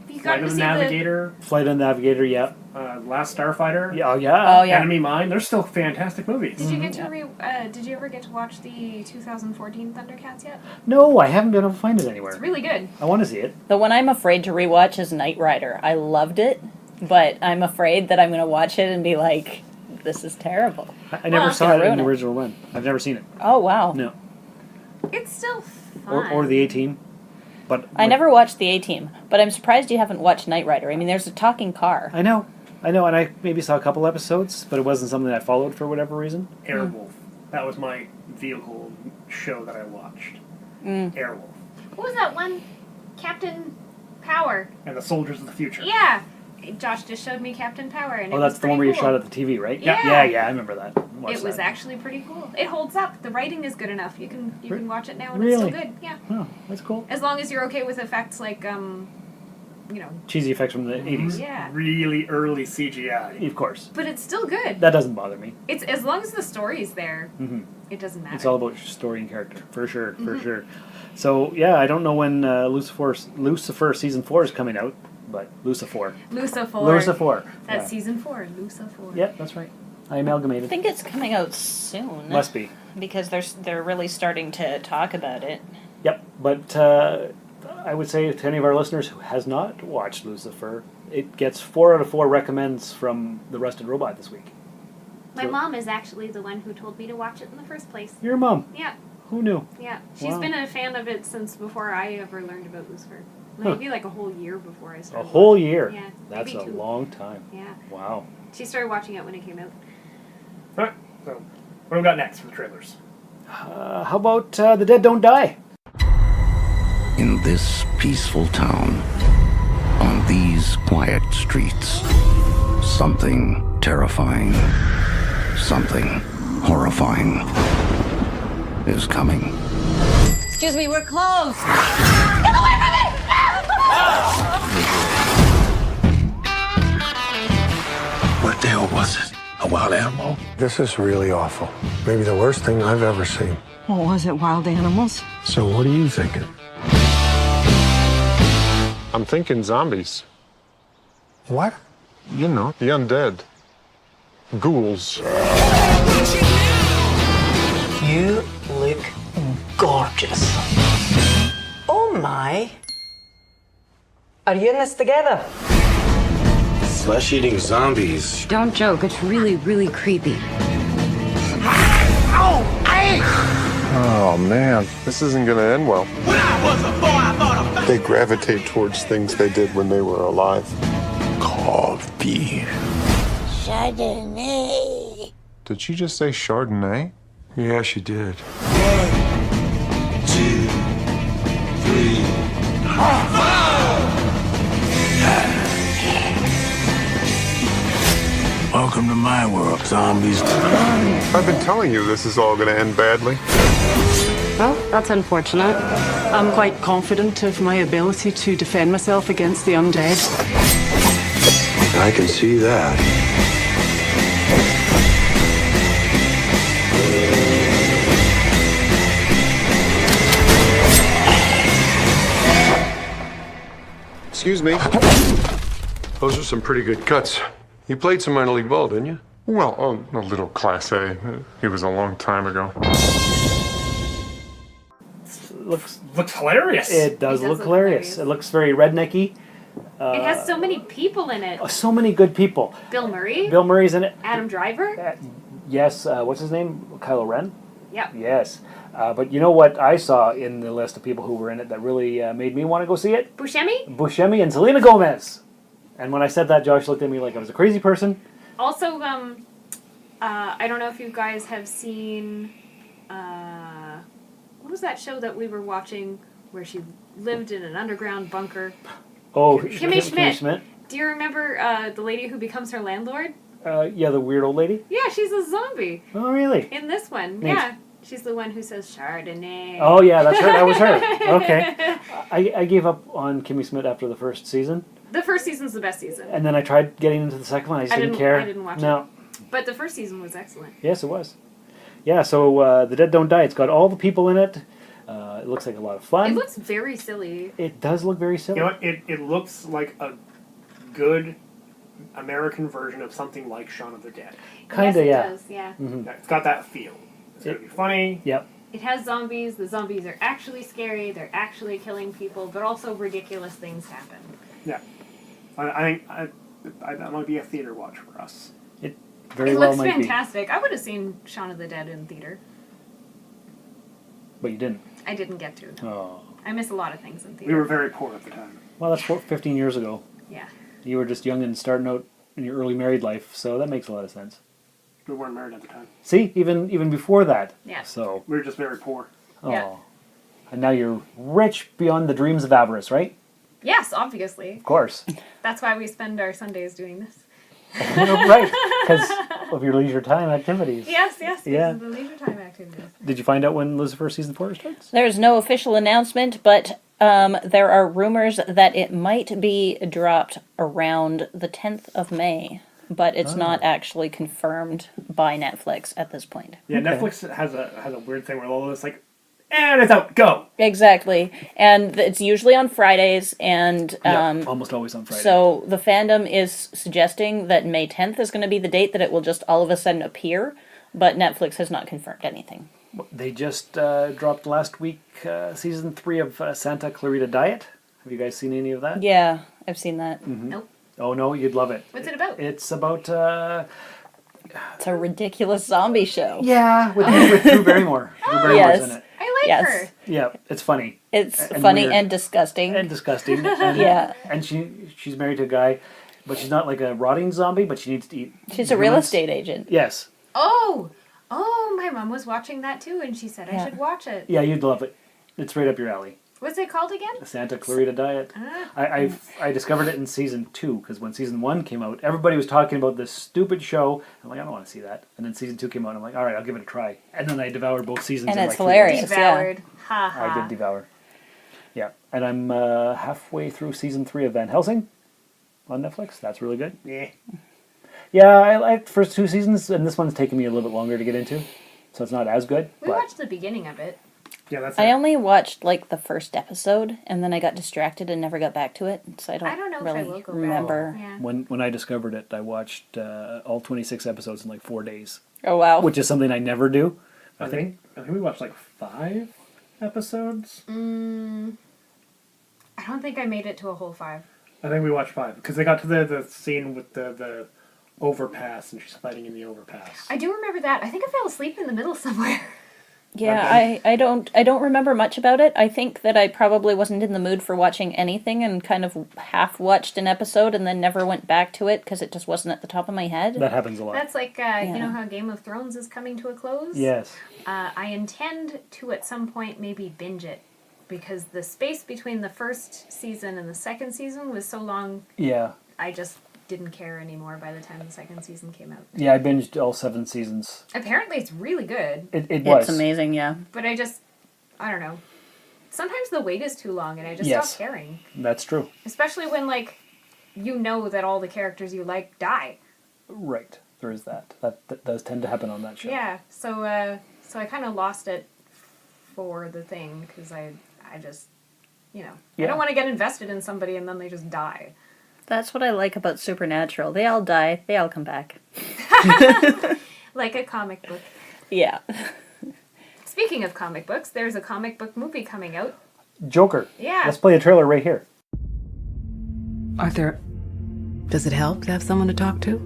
You got Flight to of the see Navigator, Flight of the Navigator, yeah. Last Starfighter. Yeah, oh yeah. Enemy Mine. They're still fantastic movies. Did you get to Did you ever get to watch the 2014 Thundercats yet? No, I haven't been able to find it anywhere. It's really good. I want to see it. The one I'm afraid to rewatch is Knight Rider. I loved it, but I'm afraid that I'm going to watch it and be like, this is terrible. I never saw it in the original run. I've never seen it. Oh, wow. No. It's still fun. Or the A-Team. But I never watched the A-Team, but I'm surprised you haven't watched Knight Rider. I mean, there's a talking car. I know, and I maybe saw a couple episodes, but it wasn't something that I followed for whatever reason. Airwolf. That was my vehicle show that I watched. Airwolf. What was that one? Captain Power. And the Soldiers of the Future. Yeah. Josh just showed me Captain Power, and that's the one where you shot at the TV, right? Yeah. Yeah, I remember that. It was actually pretty cool. It holds up. The writing is good enough. You can watch it now and Really? it's still good. Yeah. Oh, that's cool. As long as you're okay with effects like cheesy effects from the 80s. Yeah. Really early CGI. Of course. But it's still good. That doesn't bother me. It's as long as the story's there, Mm-hmm. it doesn't matter. It's all about story and character, for sure, for sure. So, yeah, I don't know when Lucifer Season 4 is coming out, but Lucifer. That's Season 4, Lucifer. Yeah, that's right. I amalgamated. I think it's coming out soon. Must be. Because they're really starting to talk about it. Yep, but I would say to any of our listeners who has not watched Lucifer, it gets 4 out of 4 recommends from the Rusted Robot this week. My mom is actually the one who told me to watch it in the first place. Your mom? Yeah. Who knew? Yeah. She's been a fan of it since before I ever learned about Lucifer. Maybe like a whole year before I started. A whole year? Yeah. That's maybe a 2. long time. Yeah. Wow. She started watching it when it came out. Alright, so what do we got next for the trailers? How about The Dead Don't Die? In this peaceful town, on these quiet streets, something terrifying, something horrifying is coming. Excuse me, we're closed. Get away from me! What the hell was it? A wild animal? This is really awful. Maybe the worst thing I've ever seen. What was it, wild animals? So what are you thinking? I'm thinking zombies. What? You know, the undead. Ghouls. You look gorgeous. Oh my. Are you in this together? Flesh-eating zombies. Don't joke, it's really, really creepy. Oh, man. This isn't gonna end well. They gravitate towards things they did when they were alive. Coffee. Chardonnay. Did she just say Chardonnay? Yeah, she did. 1, 2, 3. Welcome to my world, zombies. I've been telling you this is all gonna end badly. Well, that's unfortunate. I'm quite confident of my ability to defend myself against the undead. I can see that. Excuse me. Those are some pretty good cuts. You played some minor league ball, didn't you? Well, a little Class A. It was a long time ago. Looks hilarious. It does look hilarious. It looks very rednecky. It has so many people in it. So many good people. Bill Murray. Bill Murray's in it. Adam Driver. Yes. What's his name? Kylo Ren. Yep. Yes. But you know what I saw in the list of people who were in it that really made me want to go see it? Buscemi and Selena Gomez. And when I said that, Josh looked at me like I was a crazy person. Also, I don't know if you guys have seen, what was that show that we were watching where she lived in an underground bunker? Oh, Kimmy Schmidt. Do you remember the lady who becomes her landlord? Yeah, the weird old lady. Yeah, she's a zombie. Oh, really? In this one, Neat. yeah. She's the one who says Chardonnay. Oh, yeah, that's her. That was her. Okay. I gave up on Kimmy Schmidt after the first season. The first season's the best season. And then I tried getting into the second one. I just didn't care. I didn't watch it. But the first season was excellent. Yes, it was. Yeah, so The Dead Don't Die. It's got all the people in it. It looks like a lot of fun. It looks very silly. It does look very silly. You know what? It looks like a good American version of something like Shaun of the Dead. Kind of, yes, it does, yeah. Mm-hmm. It's got that feel. It's going to be funny. Yep. It has zombies. The zombies are actually scary. They're actually killing people, but also ridiculous things happen. Yeah. I think that might be a theater watch for us. It very It well looks might fantastic. I would have seen Shaun of the Dead in theater. But you didn't. I didn't get to. No. Oh. I miss a lot of things in theater. We were very poor at the time. Well, that's 15 years ago. Yeah. You were just young and starting out in your early married life, so that makes a lot of sense. We weren't married at the time. See, even before that. Yeah. So we were just very poor. Oh. Yeah. And now you're rich beyond the dreams of avarice, right? Yes, obviously. Of course. That's why we spend our Sundays doing this. Right, because of your leisure time activities. Yes, Yeah. the leisure time activities. Did you find out when Lucifer season 4 starts? There's no official announcement, but there are rumors that it might be dropped around the 10th of May, but it's not actually confirmed by Netflix at this point. Yeah, okay. Netflix has a weird thing where all this like, and it's out, go. Exactly, and it's usually on Fridays, and almost always on Friday. So the fandom is suggesting that May 10th is going to be the date that it will just all of a sudden appear, but Netflix has not confirmed anything. They just dropped last week season 3 of Santa Clarita Diet. Have you guys seen any of that? Yeah, I've seen that. Mm-hmm. Nope. Oh no, you'd love it. What's it about? It's about it's a ridiculous zombie show. Yeah, with Drew Barrymore. Drew Barrymore's in it. I like her. Yeah, it's funny. It's funny weird. And disgusting. And disgusting. And, yeah. And she's married to a guy, but she's not like a rotting zombie, but she needs to eat. She's a real estate agent. Yes. Oh, my mom was watching that too, and she said I should watch it. Yeah, you'd love it. It's right up your alley. What's it called again? The Santa Clarita Diet. I discovered it in season 2 because when season 1 came out, everybody was talking about this stupid show. I'm like, I don't want to see that. And then season 2 came out, and I'm like, all right, I'll give it a try. And then I devoured both seasons. And in it's like hilarious. Devoured. Ha ha. I did devour. Yeah, and I'm halfway through season 3 of Van Helsing on Netflix. That's really good. Yeah. Yeah, I liked the first 2 seasons, and this one's taken me a little bit longer to get into, so it's not as good. We watched the beginning of it. Yeah, that's I only watched like the first episode, and then I got distracted and never got back to it, so I don't know really if I will go remember. back. Yeah. When I discovered it, I watched all 26 episodes in like 4 days. Oh wow! Which is something I never do. I think we watched like 5 episodes. I don't think I made it to a whole 5. I think we watched 5 because they got to the scene with the overpass and she's fighting in the overpass. I do remember that. I think I fell asleep in the middle somewhere. Yeah, I don't remember much about it. I think that I probably wasn't in the mood for watching anything and kind of half watched an episode and then never went back to it because it just wasn't at the top of my head. That happens a lot. That's like you know how Game of Thrones is coming to a close? Yes. I intend to at some point maybe binge it because the space between the first season and the second season was so long. Yeah. I just didn't care anymore by the time the second season came out. Yeah, I binged all 7 seasons. Apparently it's really good. It was. It's amazing, yeah. But I don't know. Sometimes the wait is too long and I just stop caring. That's true. Especially when, like, you know that all the characters you like die. Right. There is that. That does tend to happen on that show. Yeah. So I kind of lost it for the thing because I just, I don't want to get invested in somebody and then they just die. That's what I like about Supernatural. They all die. They all come back. Like a comic book. Yeah. Speaking of comic books, there's a comic book movie coming out. Joker. Yeah. Let's play a trailer right here. Arthur, does it help to have someone to talk to?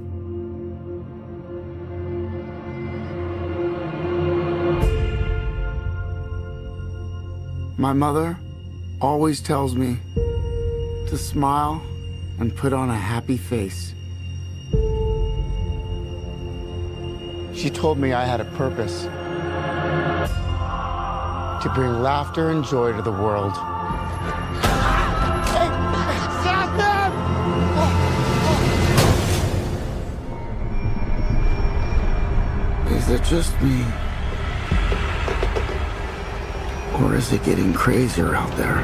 My mother always tells me to smile and put on a happy face. She told me I had a purpose to bring laughter and joy to the world. Stop them! Is it just me? Or is it getting crazier out there?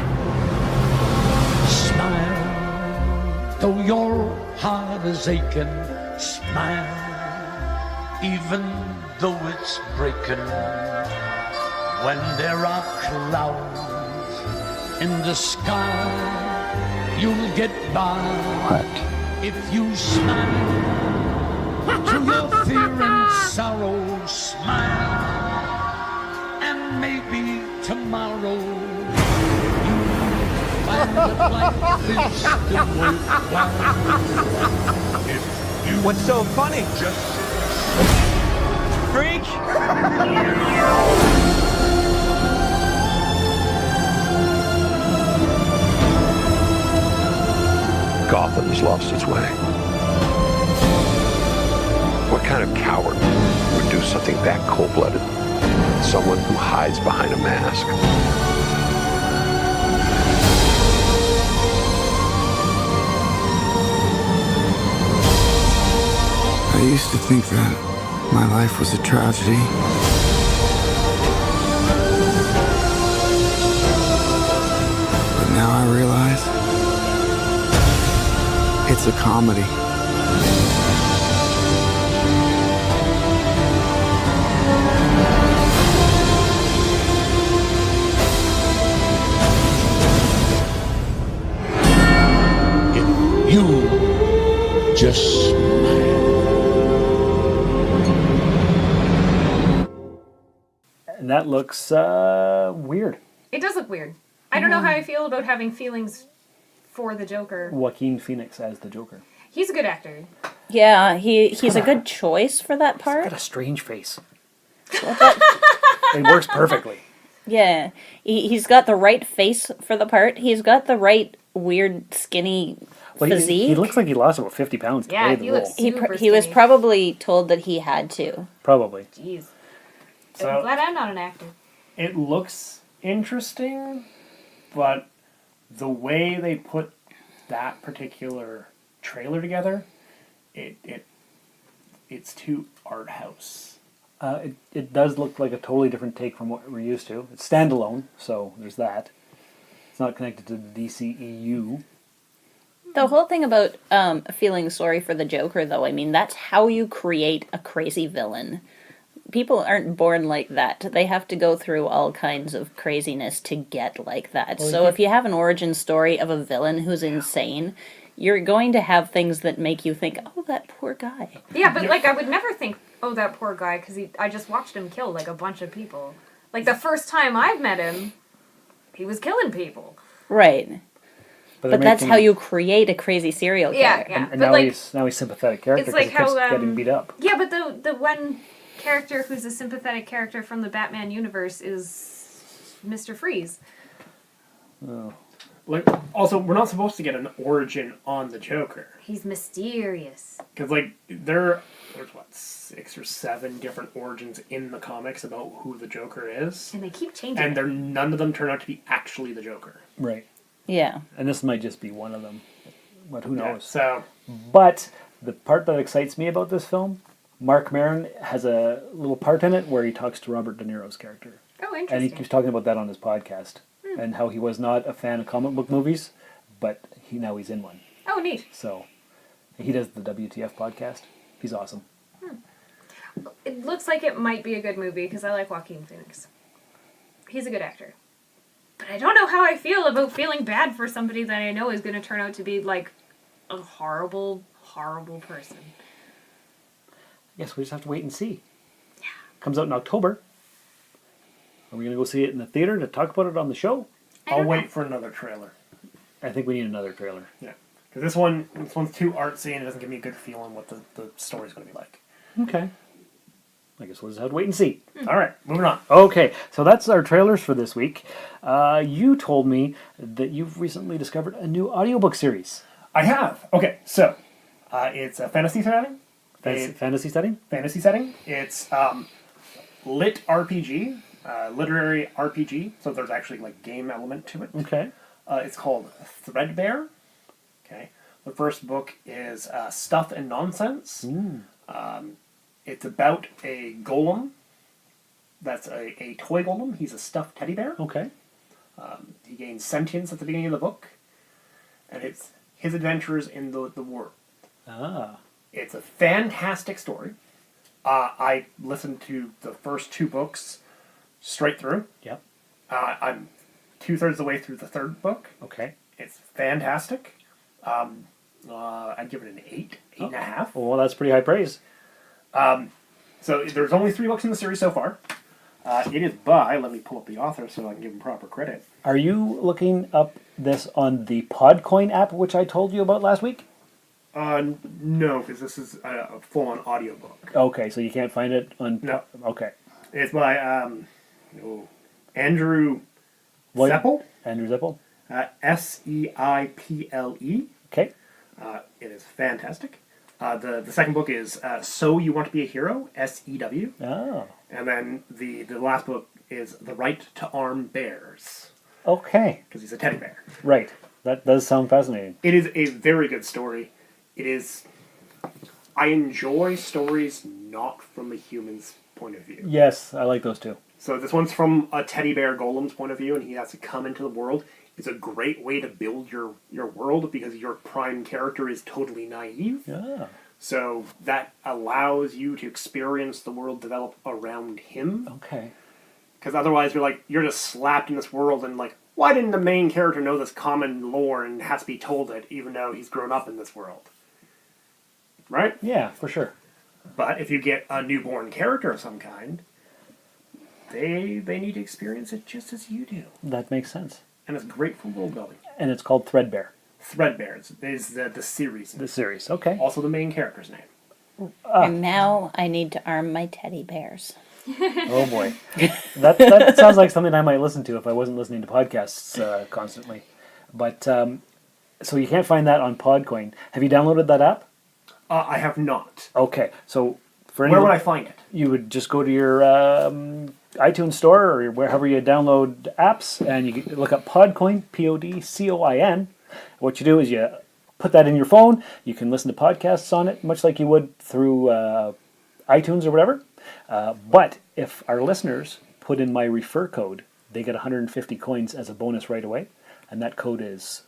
Smile, though your heart is aching. Smile. even though it's breaking. When there are clouds in the sky, you'll get by. What? If you smile to your fear and sorrow, smile, and maybe tomorrow you'll find that life is still worthwhile. If you What's so funny? Just freak. Gotham's lost its way. What kind of coward would do something that cold-blooded? Someone who hides behind a mask. I used to think that my life was a tragedy. But now I realize it's a comedy. if you just smile. And that looks weird. It does look weird. I don't know how I feel about having feelings for the Joker. Joaquin Phoenix as the Joker. He's a good actor. Yeah, he's a good choice for that part. He's got a strange face. It works perfectly. Yeah, he's got the right face for the part. He's got the right weird skinny physique. He looks like he lost about 50 pounds to play the role. looks super He was skinny. probably told that he had to. Probably. Jeez. So- I'm glad I'm not an actor. It looks interesting, but the way they put that particular trailer together, it's too art house. It does look like a totally different take from what we're used to. It's standalone, so there's that. It's not connected to the DCEU. The whole thing about feeling sorry for the Joker, though, I mean, that's how you create a crazy villain. People aren't born like that. They have to go through all kinds of craziness to get like that. Well, so if you have an origin story of a villain who's insane, you're going to have things that make you think, oh, that poor guy. Yeah, but like I would never think, oh, that poor guy, because I just watched him kill like a bunch of people. Like the first time I've met him, he was killing people. Right. But that's how you create a crazy serial killer. Yeah, yeah. And But now like, he's sympathetic character it's because like he keeps how getting beat up. Yeah, but the one character who's a sympathetic character from the Batman universe is Mr. Freeze. Oh. Like, also, we're not supposed to get an origin on the Joker. He's mysterious. Because, like, there's, what, 6 or 7 different origins in the comics about who the Joker is. And they keep changing. And none of them turn out to be actually the Joker. Right. Yeah. And this might just be one of them. But who knows? So. But the part that excites me about this film, Mark Maron has a little part in it where he talks to Robert De Niro's character. Oh, interesting. And he keeps talking about that on his podcast. And how he was not a fan of comic book movies, but now he's in one. Oh, neat. So he does the WTF podcast. He's awesome. It looks like it might be a good movie because I like Joaquin Phoenix. He's a good actor. But I don't know how I feel about feeling bad for somebody that I know is going to turn out to be like a horrible, horrible person. I guess we just have to wait and see. Yeah. Comes out in October. Are we going to go see it in the theater to talk about it on the show? I'll wait for another trailer. I think we need another trailer. Yeah. Because this one's too artsy and it doesn't give me a good feeling what the story's going to be like. Okay. I guess we'll just have to wait and see. All right, moving on. Okay, so that's our trailers for this week. You told me that you've recently discovered a new audiobook series. I have. Okay, so it's a fantasy setting. Fantasy setting? Fantasy setting. It's lit RPG. Literary RPG, so there's actually like game element to it. Okay. It's called Threadbare. Okay. The first book is Stuff and Nonsense. It's about a golem. That's a toy golem. He's a stuffed teddy bear. Okay. He gains sentience at the beginning of the book, and it's his adventures in the world. Ah. It's a fantastic story. I listened to the first 2 books straight through. Yep. I'm 2/3 of the way through the 3rd book. Okay. It's fantastic. I'd give it an 8.5. Well, that's pretty high praise. So there's only 3 books in the series so far. It is by, let me pull up the author so I can give him proper credit. Are you looking up this on the Podcoin app, which I told you about last week? No, because this is a full-on audiobook. Okay, so you can't find it on... No. Okay. It's by Andrew Seppel. Andrew Seppel. Seiple. Okay. It is fantastic. The second book is So You Want to Be a Hero, SEW. Oh. And then the last book is The Right to Arm Bears. Okay. Because he's a teddy bear. Right. That does sound fascinating. It is a very good story. It is... I enjoy stories not from a human's point of view. Yes, I like those too. So this one's from a teddy bear golem's point of view, and he has to come into the world. It's a great way to build your world because your prime character is totally naive. Yeah. So that allows you to experience the world develop around him. Okay. Because otherwise you're just slapped in this world and like, why didn't the main character know this common lore and has to be told it even though he's grown up in this world? Right? Yeah, for sure. But if you get a newborn character of some kind, they need to experience it just as you do. That makes sense. And it's great for world building. And it's called Threadbare. Threadbare is the series. The series, okay. Also the main character's name. And now I need to arm my teddy bears. Oh boy. That sounds like something I might listen to if I wasn't listening to podcasts constantly. But, so you can't find that on Podcoin. Have you downloaded that app? I have not. Okay, so for where would I find it? You would just go to your iTunes store or wherever you download apps, and you look up Podcoin, Podcoin. What you do is you put that in your phone. You can listen to podcasts on it, much like you would through iTunes or whatever. But if our listeners put in my refer code, they get 150 coins as a bonus right away, and that code is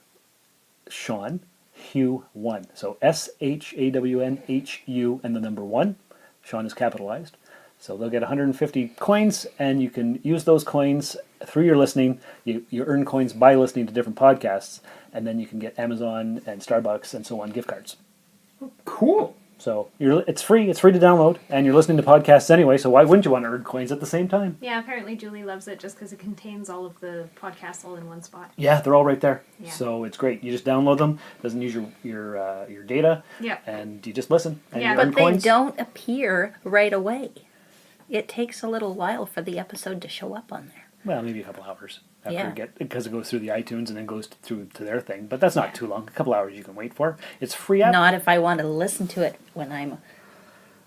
Sean Hugh 1. So SHAWNHU and the number 1. Sean is capitalized. So they'll get 150 coins, and you can use those coins through your listening. You earn coins by listening to different podcasts, and then you can get Amazon and Starbucks and so on gift cards. Cool. So it's free. It's free to download, and you're listening to podcasts anyway. So why wouldn't you want to earn coins at the same time? Yeah, apparently Julie loves it just because it contains all of the podcasts all in one spot. Yeah, they're all right there. Yeah. So it's great. You just download them. Doesn't use your data. Yeah. And you just listen. And Yeah, you but earn they coins. don't appear right away. It takes a little while for the episode to show up on there. Well, maybe a couple hours after Yeah. because it goes through the iTunes and then goes through to their thing. But that's not too long. A couple hours you can wait for. It's free app. Not if I want to listen to it when I'm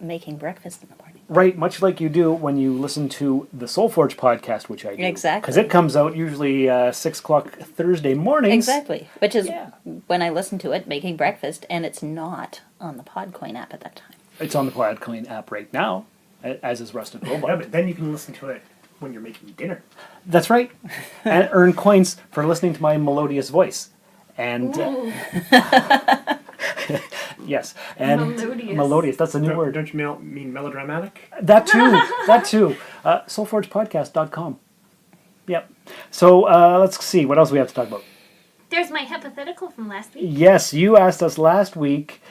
making breakfast in the morning. Right, much like you do when you listen to the Soulforge podcast, which I do. Exactly. Because it comes out usually 6 o'clock Thursday mornings. Exactly. Which is when I listen to it making breakfast, and it's not on the Podcoin app at that time. It's on the Podcoin app right now, as is Rusted Robot. Yeah, but then you can listen to it when you're making dinner. That's right. And earn coins for listening to my melodious voice. And yes, and melodious. That's a new word. Don't you mean melodramatic? That too. That too. Soulforgepodcast.com. Yep. So let's see. What else we have to talk about? There's my hypothetical from last week. Yes, you asked us last week.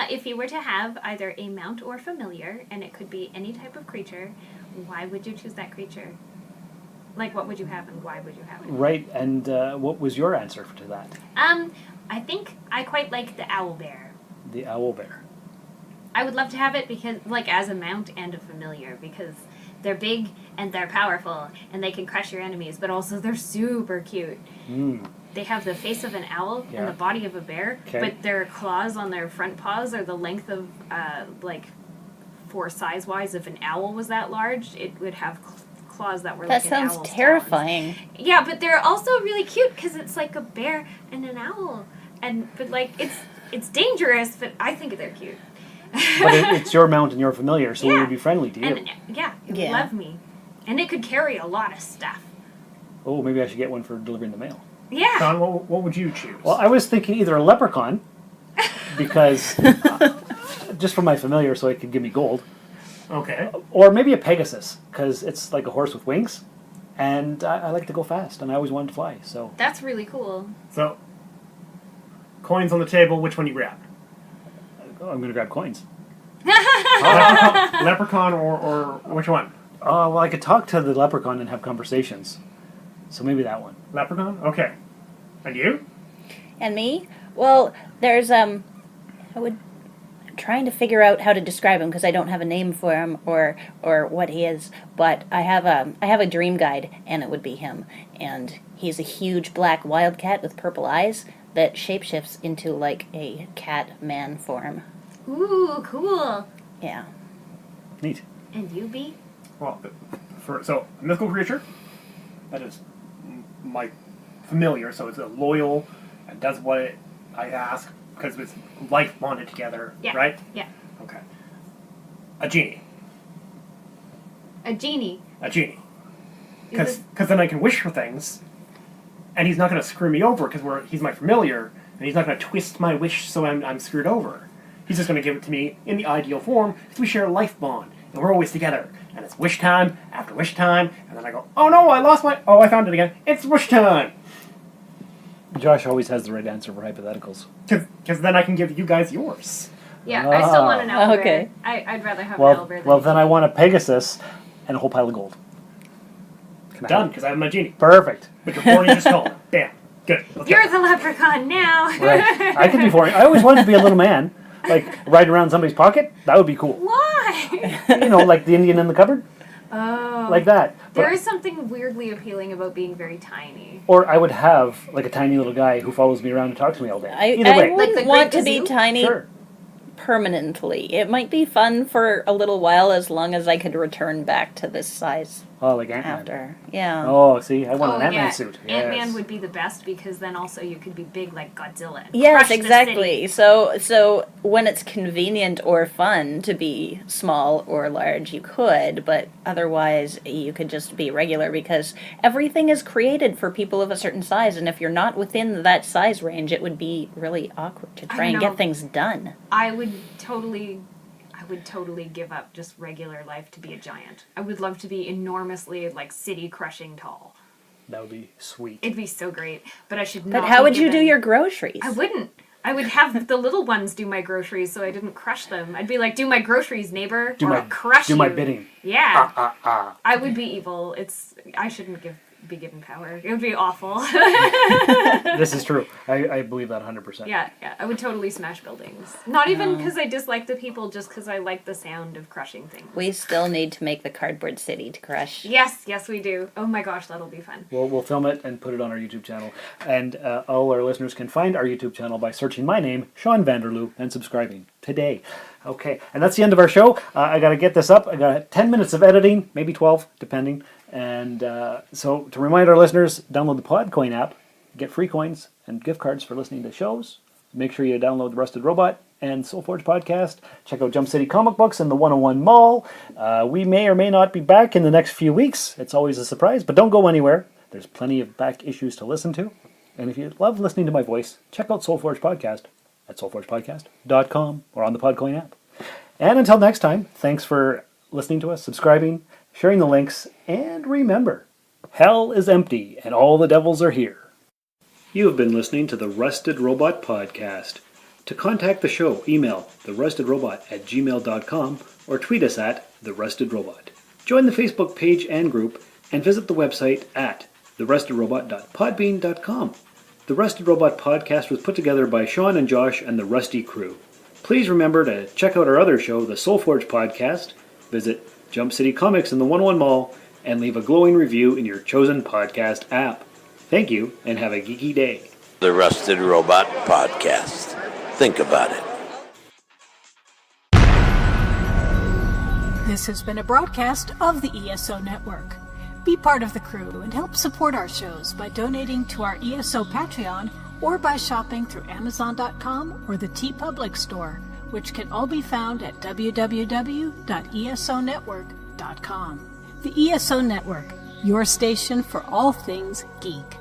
If you were to have either a mount or familiar, and it could be any type of creature, why would you choose that creature? Like, what would you have and why would you have it? Right, and what was your answer to that? I think I quite like the owlbear. The owlbear. I would love to have it because, like, as a mount and a familiar, because they're big and they're powerful and they can crush your enemies, but also they're super cute. They have the face of an owl and the body of a bear, but their claws on their front paws are the length of, for size-wise, if an owl was that large, it would have claws that were like an owl's sounds terrifying. talons. Yeah, but they're also really cute because it's like a bear and an owl, but like it's dangerous, but I think they're cute. But it's your mount and your familiar, so it would be friendly to you. And it would love me, and it could carry a lot of stuff. Oh, maybe I should get one for delivering the mail. Yeah. Don, what would you choose? Well, I was thinking either a leprechaun, because just for my familiar, so it could give me gold, Okay. Or maybe a Pegasus, because it's like a horse with wings, and I like to go fast, and I always wanted to fly. So That's really cool. So, coins on the table. Which one you grab? I'm going to grab coins. Leprechaun or which one? Well, I could talk to the leprechaun and have conversations. So maybe that one. Leprechaun? Okay. And you? And me? Well, there's I'm trying to figure out how to describe him because I don't have a name for him or what he is. But I have a dream guide, and it would be him. And he's a huge black wildcat with purple eyes that shapeshifts into like a cat man form. Ooh, cool. Yeah. Neat. And you, B? Well, so a mythical creature that is my familiar, so it's a loyal and does what I ask because it's life bonded together, right? Yeah. Okay. A genie. A genie. A genie. Because then I can wish for things, and he's not going to screw me over because he's my familiar, and he's not going to twist my wish so I'm screwed over. He's just going to give it to me in the ideal form because we share a life bond, and we're always together. And it's wish time after wish time, and then I go, oh no, I lost my... Oh, I found it again. It's wish time! Josh always has the right answer for hypotheticals. Because then I can give you guys yours. Yeah, I still want an owlbear. Okay. I'd rather have an owlbear than Well, then I want a Pegasus and a whole pile of gold. Done, because I have my genie. Perfect. But you're 4 inches tall. Bam. Good. You're the leprechaun now. Right. I could be 4 I always wanted to be a little man. Like, riding around somebody's pocket. That would be cool. Why? You know, like the Indian in the cupboard. Oh. Like that. There is something weirdly appealing about being very tiny. Or I would have, like, a tiny little guy who follows me around and talks to me all day. I wouldn't want to be tiny permanently. It might be fun for a little while as long as I could return back to this size. Oh, like Ant-Man. After. Yeah. Oh, see, I want an Ant-Man suit. Yes. Ant-Man would be the best because then also you could be big like Godzilla. And Yes, crush the exactly. city. So when it's convenient or fun to be small or large, you could, but otherwise you could just be regular because everything is created for people of a certain size, and if you're not within that size range, it would be really awkward to try and get things done. I would totally give up just regular life to be a giant. I would love to be enormously, like, city-crushing tall. That would be sweet. It'd be so great. But I should not But how would you given... do your groceries? I wouldn't. I would have the little ones do my groceries so I didn't crush them. I'd be like, do my groceries, neighbor, crush you. Do my bidding. Yeah. I would be evil. I shouldn't be given power. It would be awful. This is true. I believe that 100%. Yeah, I would totally smash buildings. Not even because I dislike the people, just because I like the sound of crushing things. We still need to make the cardboard city to crush. Yes, we do. Oh my gosh, that'll be fun. We'll film it and put it on our YouTube channel. And all our listeners can find our YouTube channel by searching my name, Sean Vanderloo, and subscribing today. Okay, and that's the end of our show. I got to get this up. I got 10 minutes of editing, maybe 12, depending. And so to remind our listeners, download the Podcoin app, get free coins and gift cards for listening to shows. Make sure you download the Rusted Robot and Soulforge podcast. Check out Jump City Comic Books and the 101 Mall. We may or may not be back in the next few weeks. It's always a surprise, but don't go anywhere. There's plenty of back issues to listen to. And if you love listening to my voice, check out Soulforge Podcast at soulforgepodcast.com or on the Podcoin app. And until next time, thanks for listening to us, subscribing, sharing the links, and remember, hell is empty and all the devils are here. You have been listening to the Rusted Robot Podcast. To contact the show, email therustedrobot@gmail.com or tweet us at therustedrobot. Join the Facebook page and group and visit the website at therustedrobot.podbean.com. The Rusted Robot Podcast was put together by Sean and Josh and the Rusty crew. Please remember to check out our other show, the Soulforge Podcast. Visit Jump City Comics in the 101 Mall and leave a glowing review in your chosen podcast app. Thank you and have a geeky day. The Rusted Robot Podcast. Think about it. This has been a broadcast of the ESO Network. Be part of the crew and help support our shows by donating to our ESO Patreon or by shopping through Amazon.com or the TeePublic store, which can all be found at www.esonetwork.com. The ESO Network, your station for all things geek.